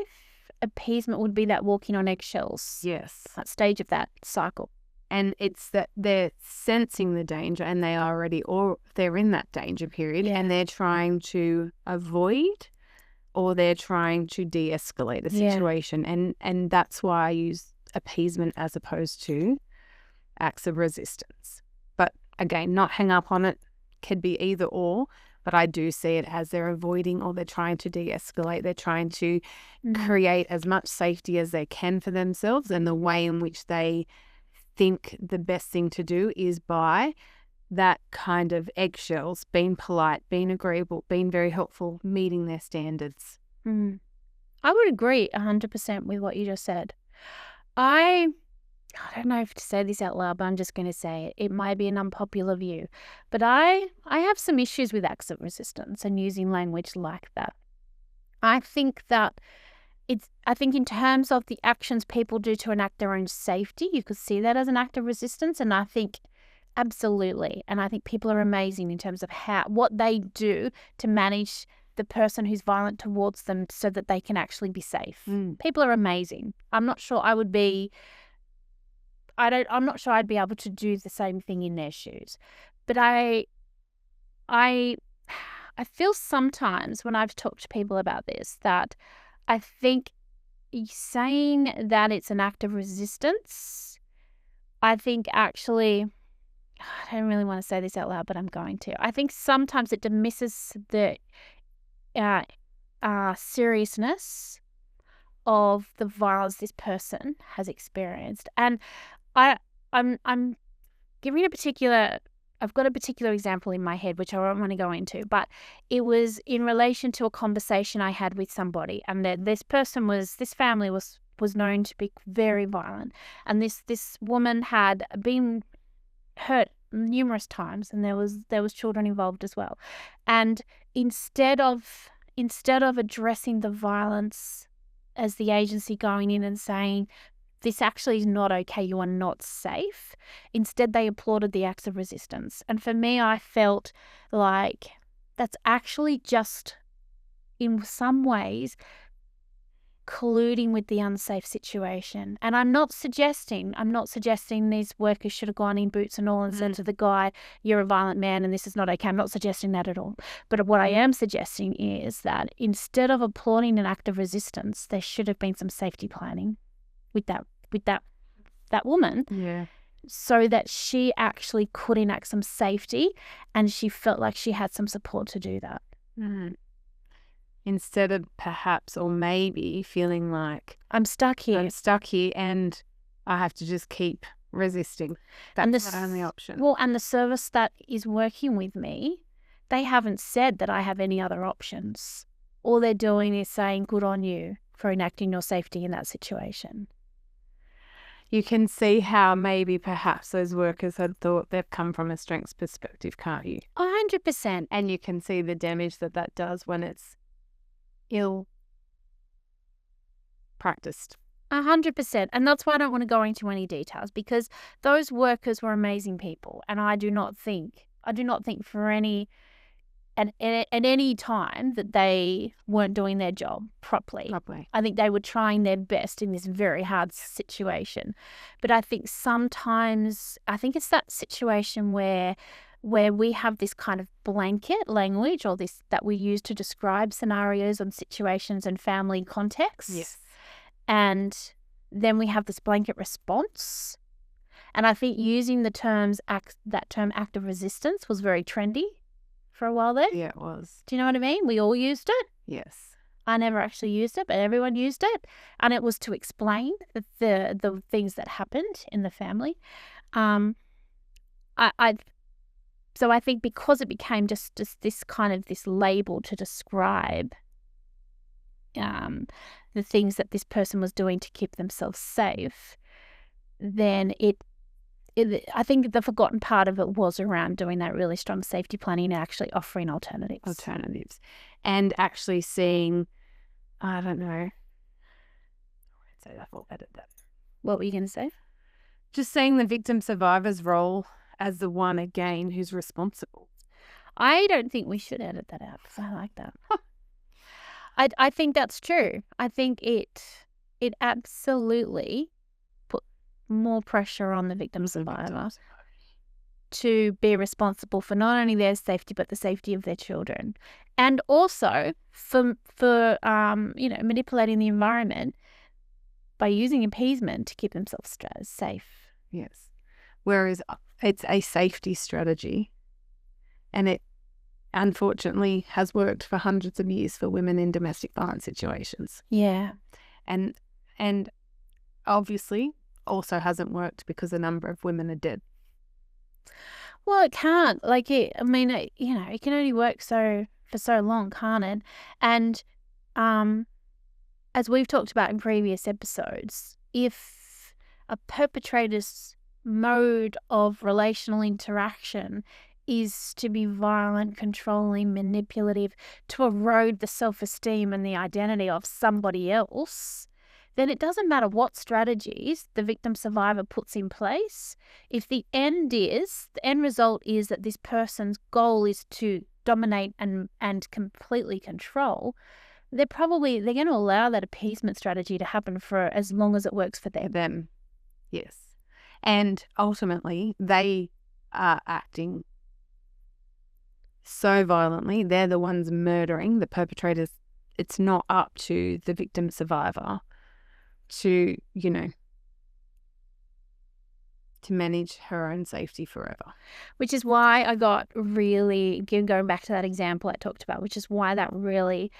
appeasement would be that walking on eggshells. Yes. That stage of that cycle. And it's that they're sensing the danger and they're in that danger period and they're trying to avoid or they're trying to de-escalate the situation. And that's why I use appeasement as opposed to acts of resistance. But again, not hang up on it. Could be either or, but I do see it as they're avoiding or they're trying to de-escalate. They're trying to create as much safety as they can for themselves, and the way in which they think the best thing to do is by that kind of eggshells, being polite, being agreeable, being very helpful, meeting their standards. I would agree 100% with what you just said. I don't know if to say this out loud, but I'm just going to say it. It might be an unpopular view, but I have some issues with acts of resistance and using language like that. I think in terms of the actions people do to enact their own safety, you could see that as an act of resistance, and I think absolutely. And I think people are amazing in terms of what they do to manage the person who's violent towards them so that they can actually be safe. People are amazing. I'm not sure I'd be able to do the same thing in their shoes. But I feel sometimes when I've talked to people about this that I think saying that it's an act of resistance, I think actually, I don't really want to say this out loud, but I'm going to. I think sometimes it diminishes the seriousness of the violence this person has experienced. And I'm giving I've got a particular example in my head, which I don't want to go into, but it was in relation to a conversation I had with somebody, and that this family was known to be very violent, and this woman had been hurt numerous times, and there was children involved as well. And instead of addressing the violence as the agency going in and saying, this actually is not okay, you are not safe, instead they applauded the acts of resistance. And for me, I felt like that's actually just, in some ways, colluding with the unsafe situation. And I'm not suggesting these workers should have gone in boots and all and said to the guy, you're a violent man and this is not okay. I'm not suggesting that at all. But what I am suggesting is that instead of applauding an act of resistance, there should have been some safety planning with that woman. Yeah. So that she actually could enact some safety and she felt like she had some support to do that. Instead of perhaps or maybe feeling like I'm stuck here and I have to just keep resisting. That's the only option. Well, and the service that is working with me, they haven't said that I have any other options. All they're doing is saying, good on you for enacting your safety in that situation. You can see how maybe perhaps those workers had thought they've come from a strengths perspective, can't you? 100%. And you can see the damage that does when it's ill practiced. 100%. And that's why I don't want to go into any details, because those workers were amazing people. And I do not think for at any time that they weren't doing their job properly. I think they were trying their best in this very hard situation. But I think sometimes, it's that situation where we have this kind of blanket language, or this that we use to describe scenarios and situations and family contexts. Yes. And then we have this blanket response. And I think using that term active resistance was very trendy for a while there. Yeah, it was. Do you know what I mean? We all used it. Yes. I never actually used it, but everyone used it. And it was to explain the things that happened in the family. So I think because it became just this kind of this label to describe the things that this person was doing to keep themselves safe, then I think the forgotten part of it was around doing that really strong safety planning and actually offering alternatives. And actually seeing, I don't know. I won't say that. I'll edit that. What were you going to say? Just seeing the victim survivor's role as the one, again, who's responsible. I don't think we should edit that out, because I like that. I think that's true. I think it absolutely put more pressure on the victim survivor to be responsible for not only their safety but the safety of their children, and also for manipulating the environment by using appeasement to keep themselves safe. Yes. Whereas it's a safety strategy, and it unfortunately has worked for hundreds of years for women in domestic violence situations. Yeah. And obviously also hasn't worked because a number of women are dead. Well, it can't. It can only work for so long, can't it? And as we've talked about in previous episodes, if a perpetrator's mode of relational interaction is to be violent, controlling, manipulative, to erode the self-esteem and the identity of somebody else, then it doesn't matter what strategies the victim survivor puts in place. If the end result is that this person's goal is to dominate and completely control, they're going to allow that appeasement strategy to happen for as long as it works for them. Yes. And ultimately, they are acting so violently. They're the ones murdering the perpetrators. It's not up to the victim survivor to manage her own safety forever. Which is why I got really, going back to that example I talked about, which is why that really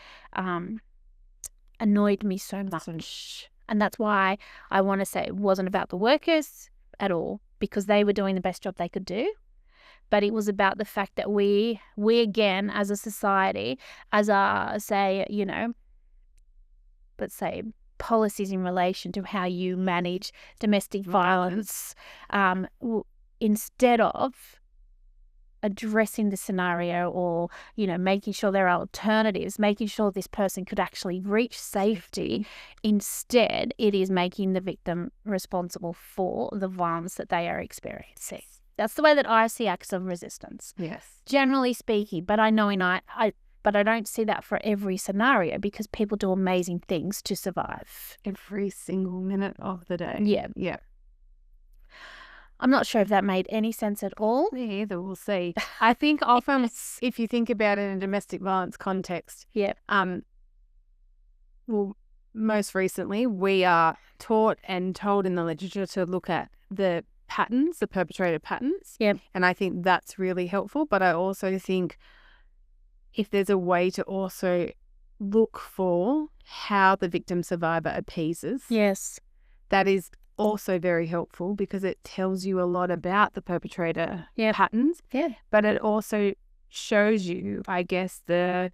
annoyed me so much. And that's why I want to say it wasn't about the workers at all, because they were doing the best job they could do. But it was about the fact that we again, as a society, as let's say policies in relation to how you manage domestic violence, instead of addressing the scenario or, making sure there are alternatives, making sure this person could actually reach safety. Instead, it is making the victim responsible for the violence that they are experiencing. That's the way that I see acts of resistance. Yes. Generally speaking, but I don't see that for every scenario, because people do amazing things to survive. Every single minute of the day. Yeah. Yeah. I'm not sure if that made any sense at all. Me either. We'll see. I think often, if you think about it in a domestic violence context, most recently we are taught and told in the literature to look at the perpetrator patterns. Yep. And I think that's really helpful. But I also think if there's a way to also look for how the victim survivor appeases. Yes. That is also very helpful, because it tells you a lot about the perpetrator patterns. Yeah. But it also shows you, I guess, their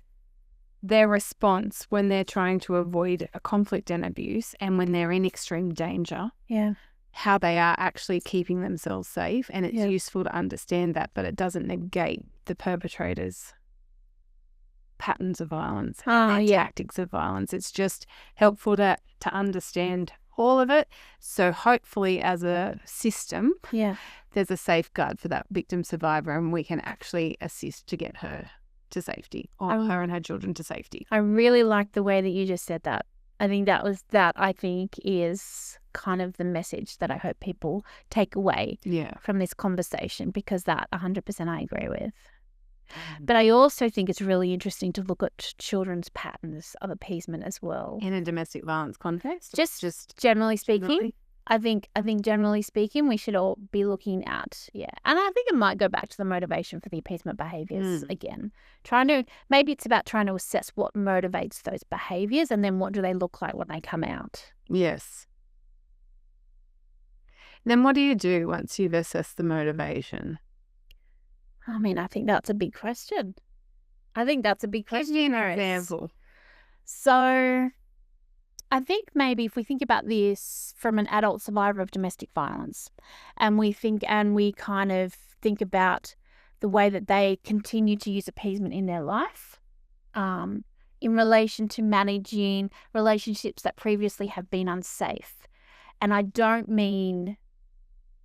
response when they're trying to avoid a conflict and abuse, and when they're in extreme danger. Yeah. How they are actually keeping themselves safe. And it's useful to understand that, but it doesn't negate the perpetrator's patterns of violence, yeah. tactics of violence. It's just helpful to understand all of it. So hopefully as a system, there's a safeguard for that victim survivor, and we can actually assist to get her to safety, or her and her children to safety. I really like the way that you just said that. I think that I think is kind of the message that I hope people take away from this conversation, because that 100% I agree with. But I also think it's really interesting to look at children's patterns of appeasement as well. In a domestic violence context? Just generally speaking. I think generally speaking, we should all be looking at, and I think it might go back to the motivation for the appeasement behaviours again. Maybe it's about trying to assess what motivates those behaviours, and then what do they look like when they come out. Yes. Then what do you do once you've assessed the motivation? I mean, I think that's a big question. Give me an example. So I think maybe if we think about this from an adult survivor of domestic violence, and we kind of think about the way that they continue to use appeasement in their life, in relation to managing relationships that previously have been unsafe. And I don't mean,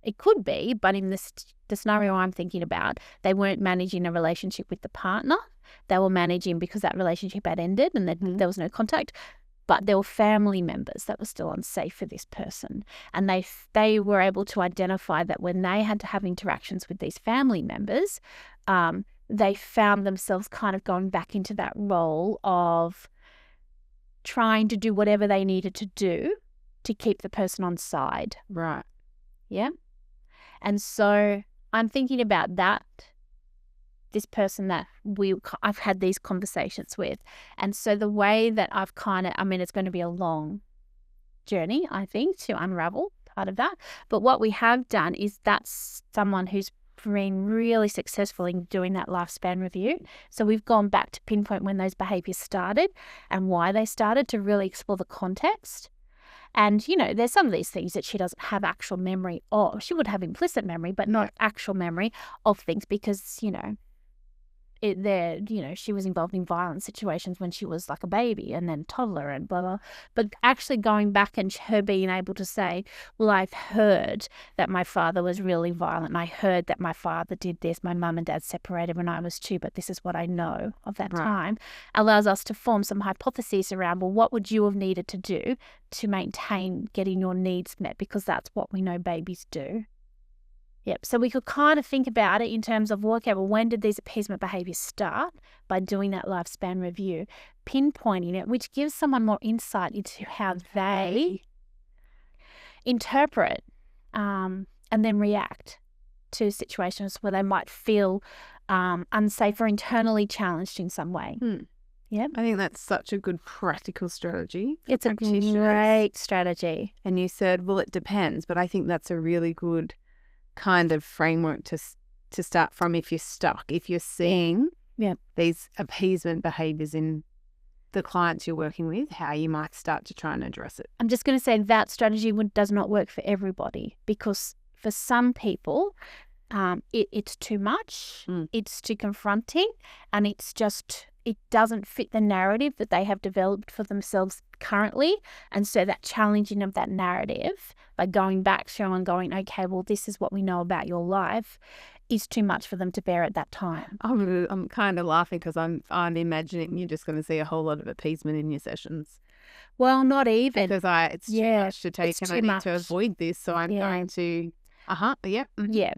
it could be, but in the scenario I'm thinking about, they weren't managing a relationship with the partner. They were managing because that relationship had ended and there was no contact. But there were family members that were still unsafe for this person. And they were able to identify that when they had to have interactions with these family members, they found themselves kind of going back into that role of trying to do whatever they needed to do to keep the person on side. Right. Yeah. And so I'm thinking about that, this person that I've had these conversations with. And so the way that I've it's going to be a long journey, I think, to unravel part of that. But what we have done is that's someone who's been really successful in doing that lifespan review. So we've gone back to pinpoint when those behaviours started and why they started, to really explore the context. And, there's some of these things that she doesn't have actual memory of. She would have implicit memory, but not actual memory of things, because, she was involved in violent situations when she was like a baby and then toddler and blah, blah. But actually going back and her being able to say, well, I've heard that my father was really violent. And I heard that my father did this. My mum and dad separated when I was 2, but this is what I know of that time. Allows us to form some hypotheses around, well, what would you have needed to do to maintain getting your needs met? Because that's what we know babies do. Yep. So we could kind of think about it in terms of, when did these appeasement behaviours start? By doing that lifespan review, pinpointing it, which gives someone more insight into how they interpret and then react to situations where they might feel unsafe or internally challenged in some way. Yep. I think that's such a good practical strategy. It's a great strategy. And you said, well, it depends, but I think that's a really good kind of framework to start from if you're stuck. If you're seeing these appeasement behaviours in the clients you're working with, how you might start to try and address it. I'm just going to say that strategy does not work for everybody, because for some people it's too much, it's too confronting, and it doesn't fit the narrative that they have developed for themselves currently. And so that challenging of that narrative by going back through and going, okay, well, this is what we know about your life, is too much for them to bear at that time. I'm kind of laughing because I'm imagining you're just going to see a whole lot of appeasement in your sessions. Well, not even. Because it's too much to take, and I need to avoid this, so I'm going to, Yeah.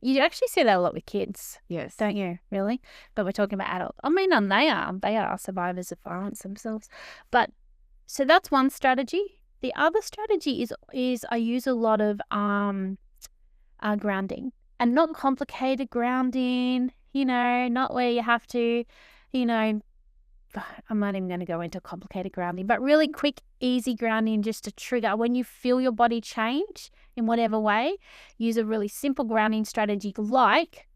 You actually see that a lot with kids. Yes. Don't you? Really? But we're talking about adults. I mean, and they are survivors of violence themselves. But so that's one strategy. The other strategy is I use a lot of grounding, and not complicated grounding, not where you have to, I'm not even going to go into complicated grounding, but really quick, easy grounding, just to trigger when you feel your body change in whatever way. Use a really simple grounding strategy, like,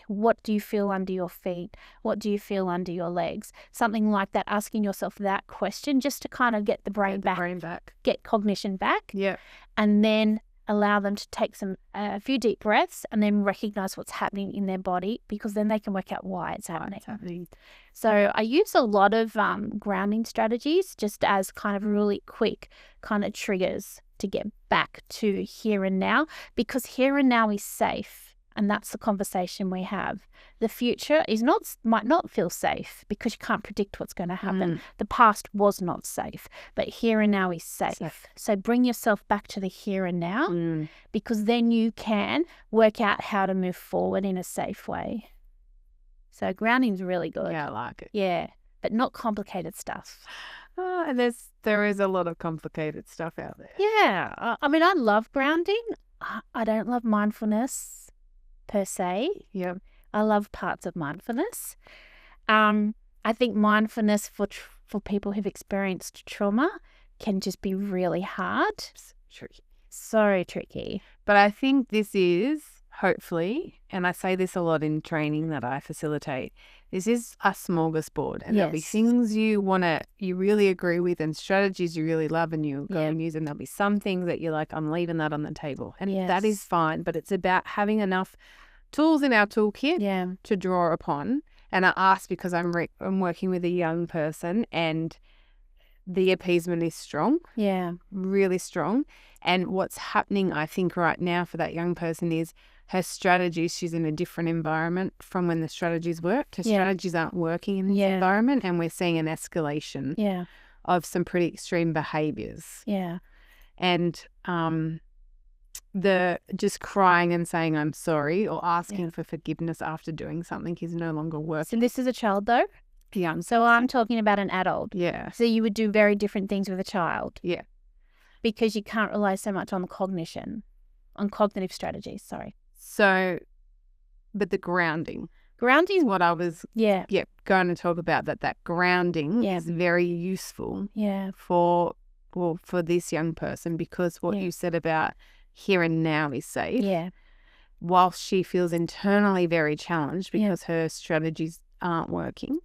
what do you feel under your feet? What do you feel under your legs? Something like that, asking yourself that question just to kind of get the brain back, get cognition back. Yeah. And then allow them to take a few deep breaths and then recognize what's happening in their body, because then they can work out why it's happening. So I use a lot of grounding strategies just as kind of really quick kind of triggers to get back to here and now, because here and now is safe. And that's the conversation we have. The future might not feel safe because you can't predict what's going to happen. The past was not safe, but here and now is safe. So bring yourself back to the here and now, because then you can work out how to move forward in a safe way. So grounding is really good. Yeah, I like it. Yeah, but not complicated stuff. And there is a lot of complicated stuff out there. Yeah, I mean, I love grounding. I don't love mindfulness per se. Yeah, I love parts of mindfulness. I think mindfulness for people who've experienced trauma can just be really hard. Tricky. So tricky. But I think this is, hopefully, and I say this a lot in training that I facilitate, this is a smorgasbord. And there'll be things you really agree with and strategies you really love and you go and use. And there'll be some things that you're like, I'm leaving that on the table. And that is fine. But it's about having enough tools in our toolkit to draw upon. And I ask because I'm working with a young person and the appeasement is strong. Yeah. Really strong. And what's happening, I think, right now for that young person is her strategies, she's in a different environment from when the strategies worked. Her strategies aren't working in this environment, and we're seeing an escalation of some pretty extreme behaviours. Yeah. And the just crying and saying I'm sorry or asking for forgiveness after doing something is no longer working. So this is a child though? Young. So I'm talking about an adult. Yeah. So you would do very different things with a child. Yeah. Because you can't rely so much on cognitive strategies, sorry. So, but the grounding. Grounding is what I was going to talk about, that grounding is very useful for this young person, because what you said about here and now is safe. Yeah. Whilst she feels internally very challenged because her strategies aren't working,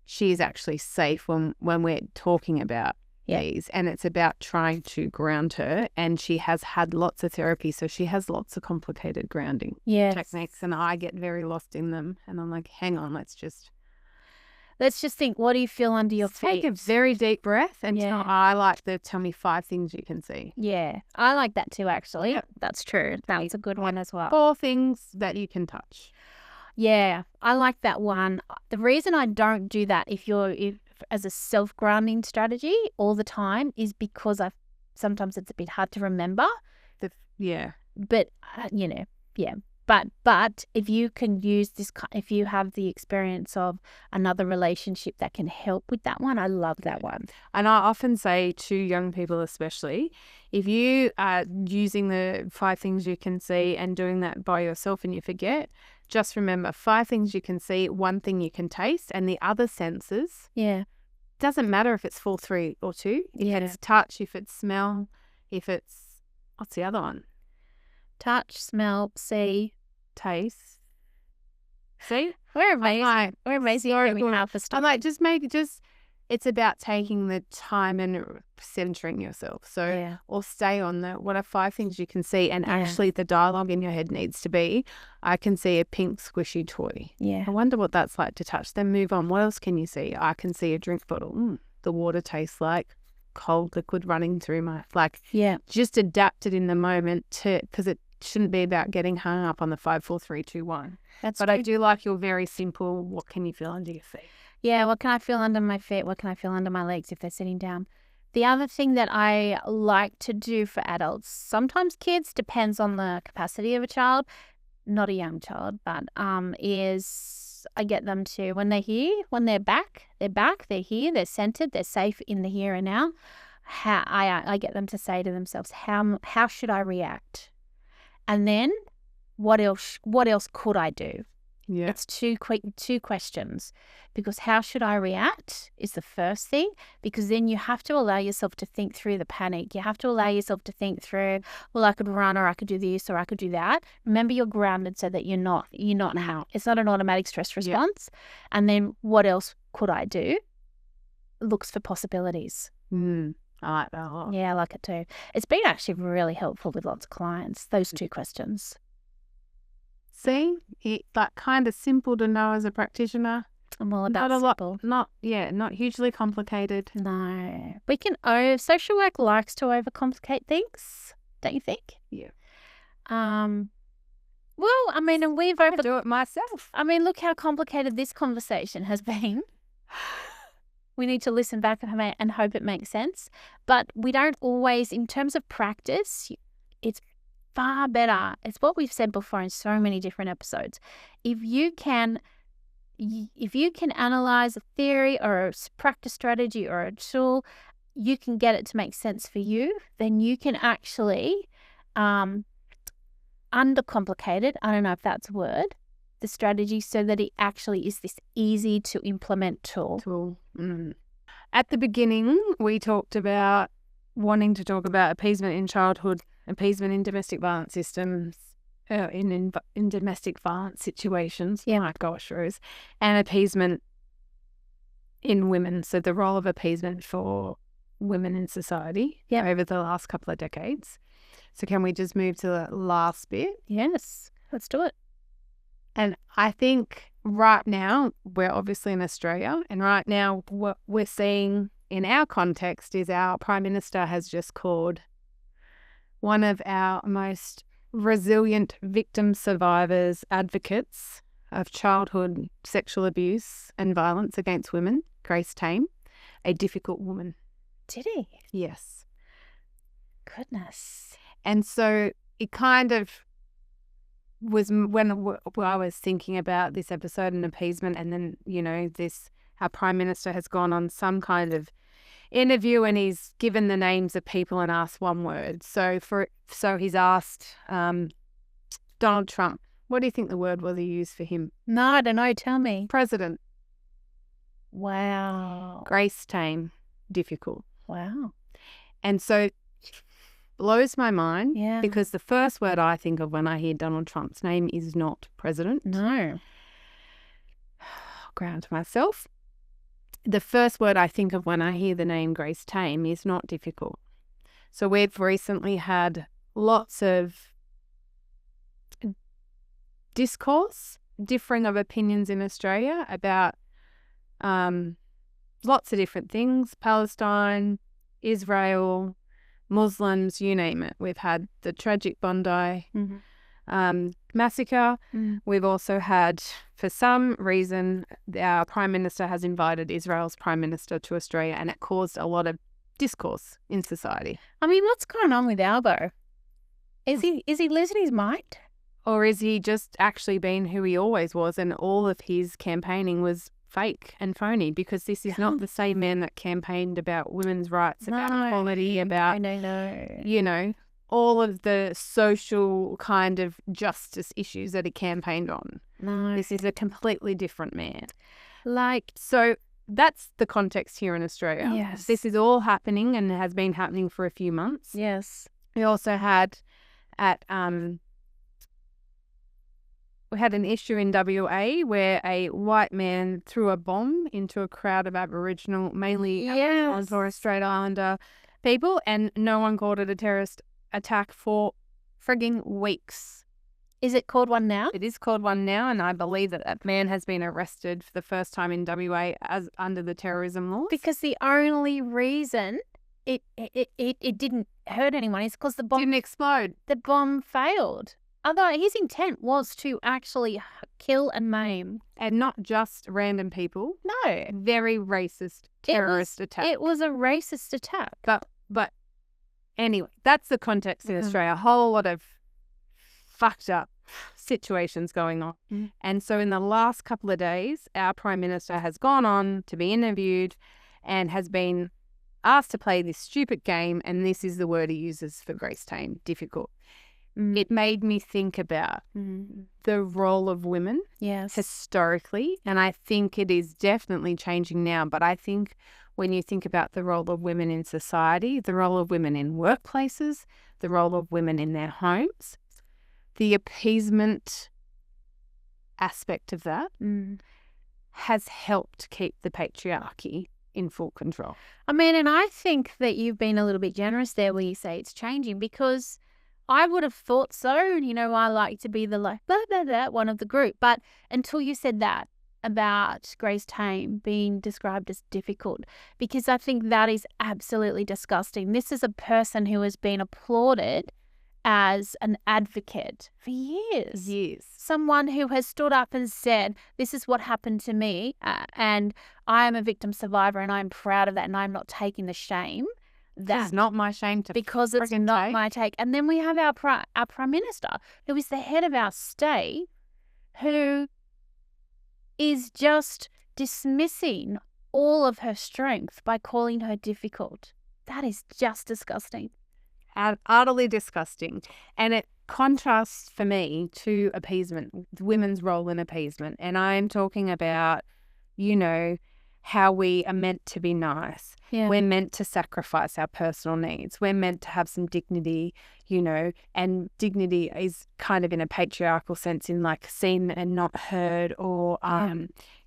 she is actually safe when we're talking about these, and it's about trying to ground her, and she has had lots of therapy, so she has lots of complicated grounding techniques, and I get very lost in them, and I'm like, hang on, let's just think, what do you feel under your feet? Take a very deep breath and I like to tell me 5 things you can see. Yeah, I like that too, actually. Yep. That's true. That's a good one as well. 4 things that you can touch. Yeah, I like that one. The reason I don't do that if as a self-grounding strategy all the time is because sometimes it's a bit hard to remember. But But if you can use this, if you have the experience of another relationship that can help with that one, I love that one. And I often say to young people especially, if you are using the 5 things you can see and doing that by yourself and you forget, just remember 5 things you can see, 1 thing you can taste, and the other senses. Yeah. Doesn't matter if it's full 3 or 2. If it's touch, if it's smell, if it's, what's the other one? Touch, smell, see, taste. See? We're amazing. We're amazing. I'm like, it's about taking the time and centering yourself. So, or stay on what are 5 things you can see, and actually the dialogue in your head needs to be, I can see a pink squishy toy. Yeah. I wonder what that's like to touch. Then move on. What else can you see? I can see a drink bottle. The water tastes like cold liquid running through my, just adapt it in the moment because it shouldn't be about getting hung up on the 5, 4, 3, 2, 1. But I do like your very simple, what can you feel under your feet? Yeah, what can I feel under my feet? What can I feel under my legs if they're sitting down? The other thing that I like to do for adults, sometimes kids, depends on the capacity of a child, not a young child, but is I get them to, when they're here, when they're back, they're here, they're centered, they're safe in the here and now. I get them to say to themselves, how should I react? And then what else could I do? Yeah. It's 2 questions, because how should I react is the first thing, because then you have to allow yourself to think through the panic. You have to allow yourself to think through, well, I could run, or I could do this, or I could do that. Remember, you're grounded so that you're not out. It's not an automatic stress response. Yeah. And then what else could I do? Looks for possibilities. I like that a lot. Yeah, I like it too. It's been actually really helpful with lots of clients, those two questions. See, like kind of simple to know as a practitioner. I'm all about simple. Not hugely complicated. No. We can social work likes to overcomplicate things, don't you think? Yeah. Well, I mean, and we've I do it myself. I mean, look how complicated this conversation has been. We need to listen back and hope it makes sense. But we don't always, in terms of practice, it's far better. It's what we've said before in so many different episodes. If you can analyze a theory or a practice strategy or a tool, you can get it to make sense for you, then you can actually undercomplicate it. I don't know if that's a word. The strategy so that it actually is this easy to implement tool. At the beginning, we talked about wanting to talk about appeasement in childhood, appeasement in domestic violence systems, in domestic violence situations. Yeah. My gosh, Rose. And appeasement in women. So the role of appeasement for women in society over the last couple of decades. So can we just move to the last bit? Yes, let's do it. And I think right now, we're obviously in Australia, and right now what we're seeing in our context is our Prime Minister has just called one of our most resilient victim survivors, advocates of childhood sexual abuse and violence against women, Grace Tame, a difficult woman. Did he? Yes. Goodness. And so it kind of was when I was thinking about this episode and appeasement, and then, our Prime Minister has gone on some kind of interview and he's given the names of people and asked one word. So he's asked Donald Trump. What do you think the word was he used for him? No, I don't know. Tell me. President. Wow. Grace Tame. Difficult. Wow. And so blows my mind because the first word I think of when I hear Donald Trump's name is not president. No. Ground myself. The first word I think of when I hear the name Grace Tame is not difficult. So we've recently had lots of discourse, differing of opinions in Australia about lots of different things, Palestine, Israel, Muslims, you name it. We've had the tragic Bondi massacre. We've also had, for some reason, our Prime Minister has invited Israel's Prime Minister to Australia, and it caused a lot of discourse in society. I mean, what's going on with Albo? Is he losing his mind? Or is he just actually being who he always was, and all of his campaigning was fake and phony? Because this is not the same man that campaigned about women's rights, about equality, about all of the social kind of justice issues that he campaigned on. No. This is a completely different man. So that's the context here in Australia. Yes. This is all happening and has been happening for a few months. Yes. We also had we had an issue in WA where a white man threw a bomb into a crowd of Aboriginal, mainly Aboriginal and Torres Strait Islander people, and no one called it a terrorist attack for frigging weeks. Is it called one now? It is called one now, and I believe that man has been arrested for the first time in WA as under the terrorism laws. Because the only reason it didn't hurt anyone is because the bomb didn't explode. The bomb failed. Although his intent was to actually kill and maim. And not just random people. No. Very racist terrorist attack. It was a racist attack. But anyway, that's the context in Australia. A whole lot of fucked up situations going on. And so in the last couple of days, our Prime Minister has gone on to be interviewed and has been asked to play this stupid game, and this is the word he uses for Grace Tame, difficult. It made me think about the role of women historically, and I think it is definitely changing now. But I think when you think about the role of women in society, the role of women in workplaces, the role of women in their homes, the appeasement aspect of that has helped keep the patriarchy in full control. I mean, and I think that you've been a little bit generous there where you say it's changing, because I would have thought so. You know, I like to be the like, blah, blah, blah, one of the group. But until you said that about Grace Tame being described as difficult, because I think that is absolutely disgusting. This is a person who has been applauded as an advocate for years. Someone who has stood up and said, this is what happened to me, and I am a victim survivor, and I'm proud of that, and I'm not taking the shame. That's not my shame to because it's not take. my take. And then we have our Prime Minister, who is the head of our state, who is just dismissing all of her strength by calling her difficult. That is just disgusting. Utterly disgusting. And it contrasts for me to appeasement, women's role in appeasement. And I'm talking about, you know, how we are meant to be nice. Yeah. We're meant to sacrifice our personal needs. We're meant to have some dignity, you know, and dignity is kind of in a patriarchal sense, in like seen and not heard, or,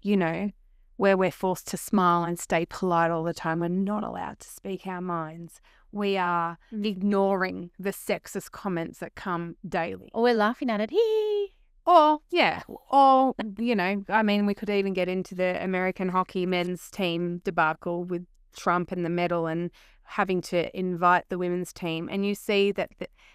you know, where we're forced to smile and stay polite all the time. We're not allowed to speak our minds. We are ignoring the sexist comments that come daily. Or we're laughing at it. Or, you know, I mean, we could even get into the American hockey men's team debacle with Trump and the medal and having to invite the women's team. And you see that,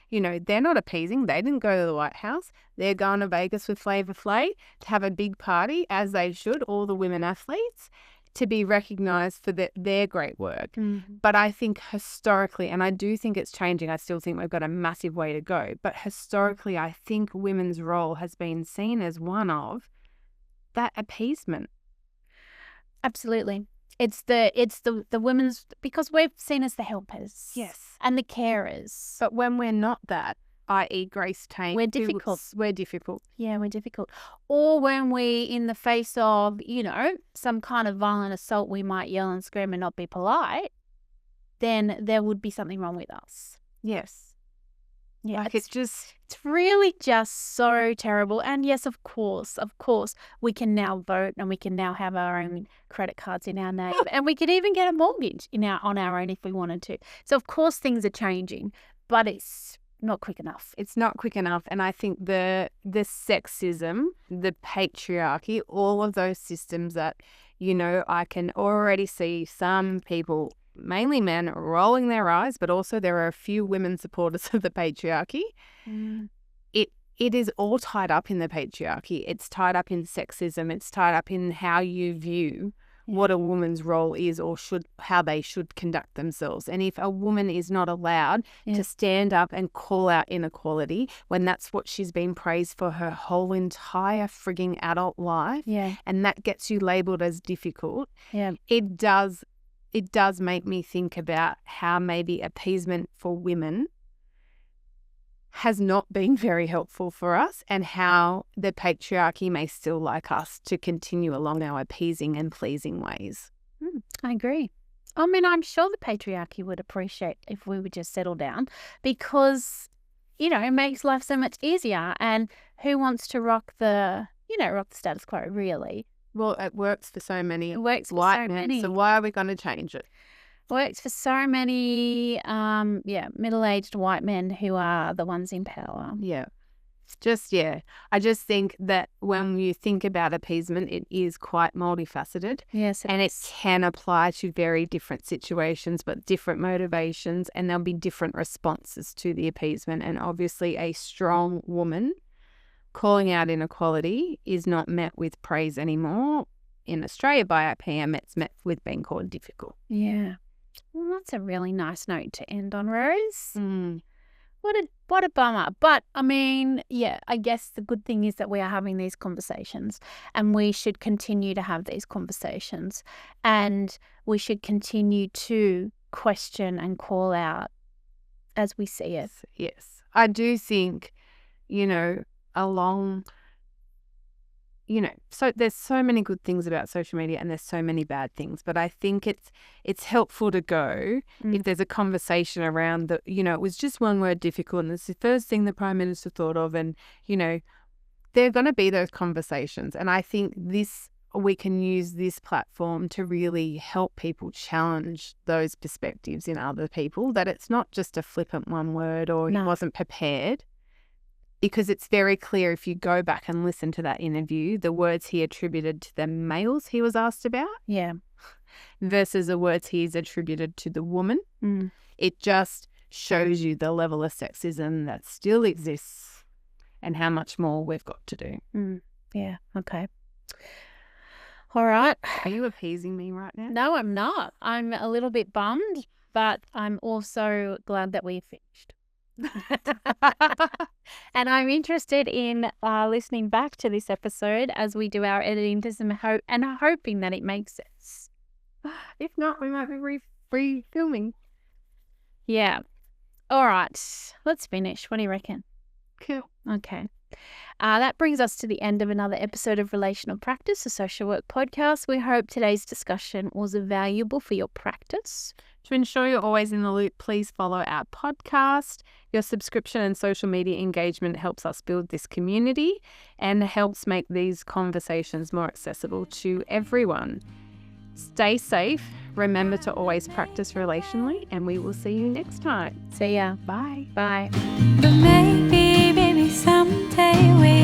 you know, they're not appeasing. They didn't go to the White House. They're going to Vegas with Flavor Flav to have a big party, as they should, all the women athletes, to be recognised for their great work. But I think historically, and I do think it's changing, I still think we've got a massive way to go, but historically I think women's role has been seen as one of that appeasement. Absolutely. It's the women's, because we're seen as the helpers. Yes. And the carers. But when we're not that, i.e. Grace Tame, we're difficult. We're difficult. Yeah, we're difficult. Or when we, in the face of, you know, some kind of violent assault, we might yell and scream and not be polite, then there would be something wrong with us. Yes. Yeah, like it's really just so terrible. And yes, of course, we can now vote, and we can now have our own credit cards in our name, and we could even get a mortgage on our own if we wanted to. So of course things are changing, but it's not quick enough. It's not quick enough. And I think the sexism, the patriarchy, all of those systems that, you know, I can already see some people, mainly men, rolling their eyes, but also there are a few women supporters of the patriarchy. It is all tied up in the patriarchy. It's tied up in sexism. It's tied up in how you view what a woman's role is, or how they should conduct themselves. And if a woman is not allowed to stand up and call out inequality, when that's what she's been praised for her whole entire frigging adult life, and that gets you labelled as difficult, it does make me think about how maybe appeasement for women has not been very helpful for us, and how the patriarchy may still like us to continue along our appeasing and pleasing ways. I agree. I mean, I'm sure the patriarchy would appreciate if we would just settle down, because, you know, it makes life so much easier. And who wants to rock the status quo, really? Well, it works for so many. It works for so many. So why are we going to change it? Works for so many, middle-aged white men who are the ones in power. I just think that when you think about appeasement, it is quite multifaceted. Yes, and it can apply to very different situations, but different motivations, and there'll be different responses to the appeasement. And obviously, a strong woman calling out inequality is not met with praise anymore. In Australia, by our PM, it's met with being called difficult. Yeah. Well, that's a really nice note to end on, Rose. What a bummer. But, I mean, I guess the good thing is that we are having these conversations, and we should continue to have these conversations, and we should continue to question and call out as we see it. Yes. I do think, so there's so many good things about social media, and there's so many bad things, but I think it's helpful to go if there's a conversation around it was just one word, difficult, and it's the first thing the Prime Minister thought of, and there are going to be those conversations. And I think we can use this platform to really help people challenge those perspectives in other people, that it's not just a flippant one word or he wasn't prepared. Because it's very clear if you go back and listen to that interview, the words he attributed to the males he was asked about versus the words he's attributed to the woman. It just shows you the level of sexism that still exists and how much more we've got to do. Yeah, okay. All right. Are you appeasing me right now? No, I'm not. I'm a little bit bummed, but I'm also glad that we finished. And I'm interested in listening back to this episode as we do our editing to some and hoping that it makes sense. If not, we might be re-filming. Yeah. All right. Let's finish. What do you reckon? Cool. Okay. That brings us to the end of another episode of Relational Practice, a social work podcast. We hope today's discussion was valuable for your practice. To ensure you're always in the loop, please follow our podcast. Your subscription and social media engagement helps us build this community and helps make these conversations more accessible to everyone. Stay safe. Remember to always practice relationally, and we will see you next time. See ya. Bye. Bye. But maybe someday we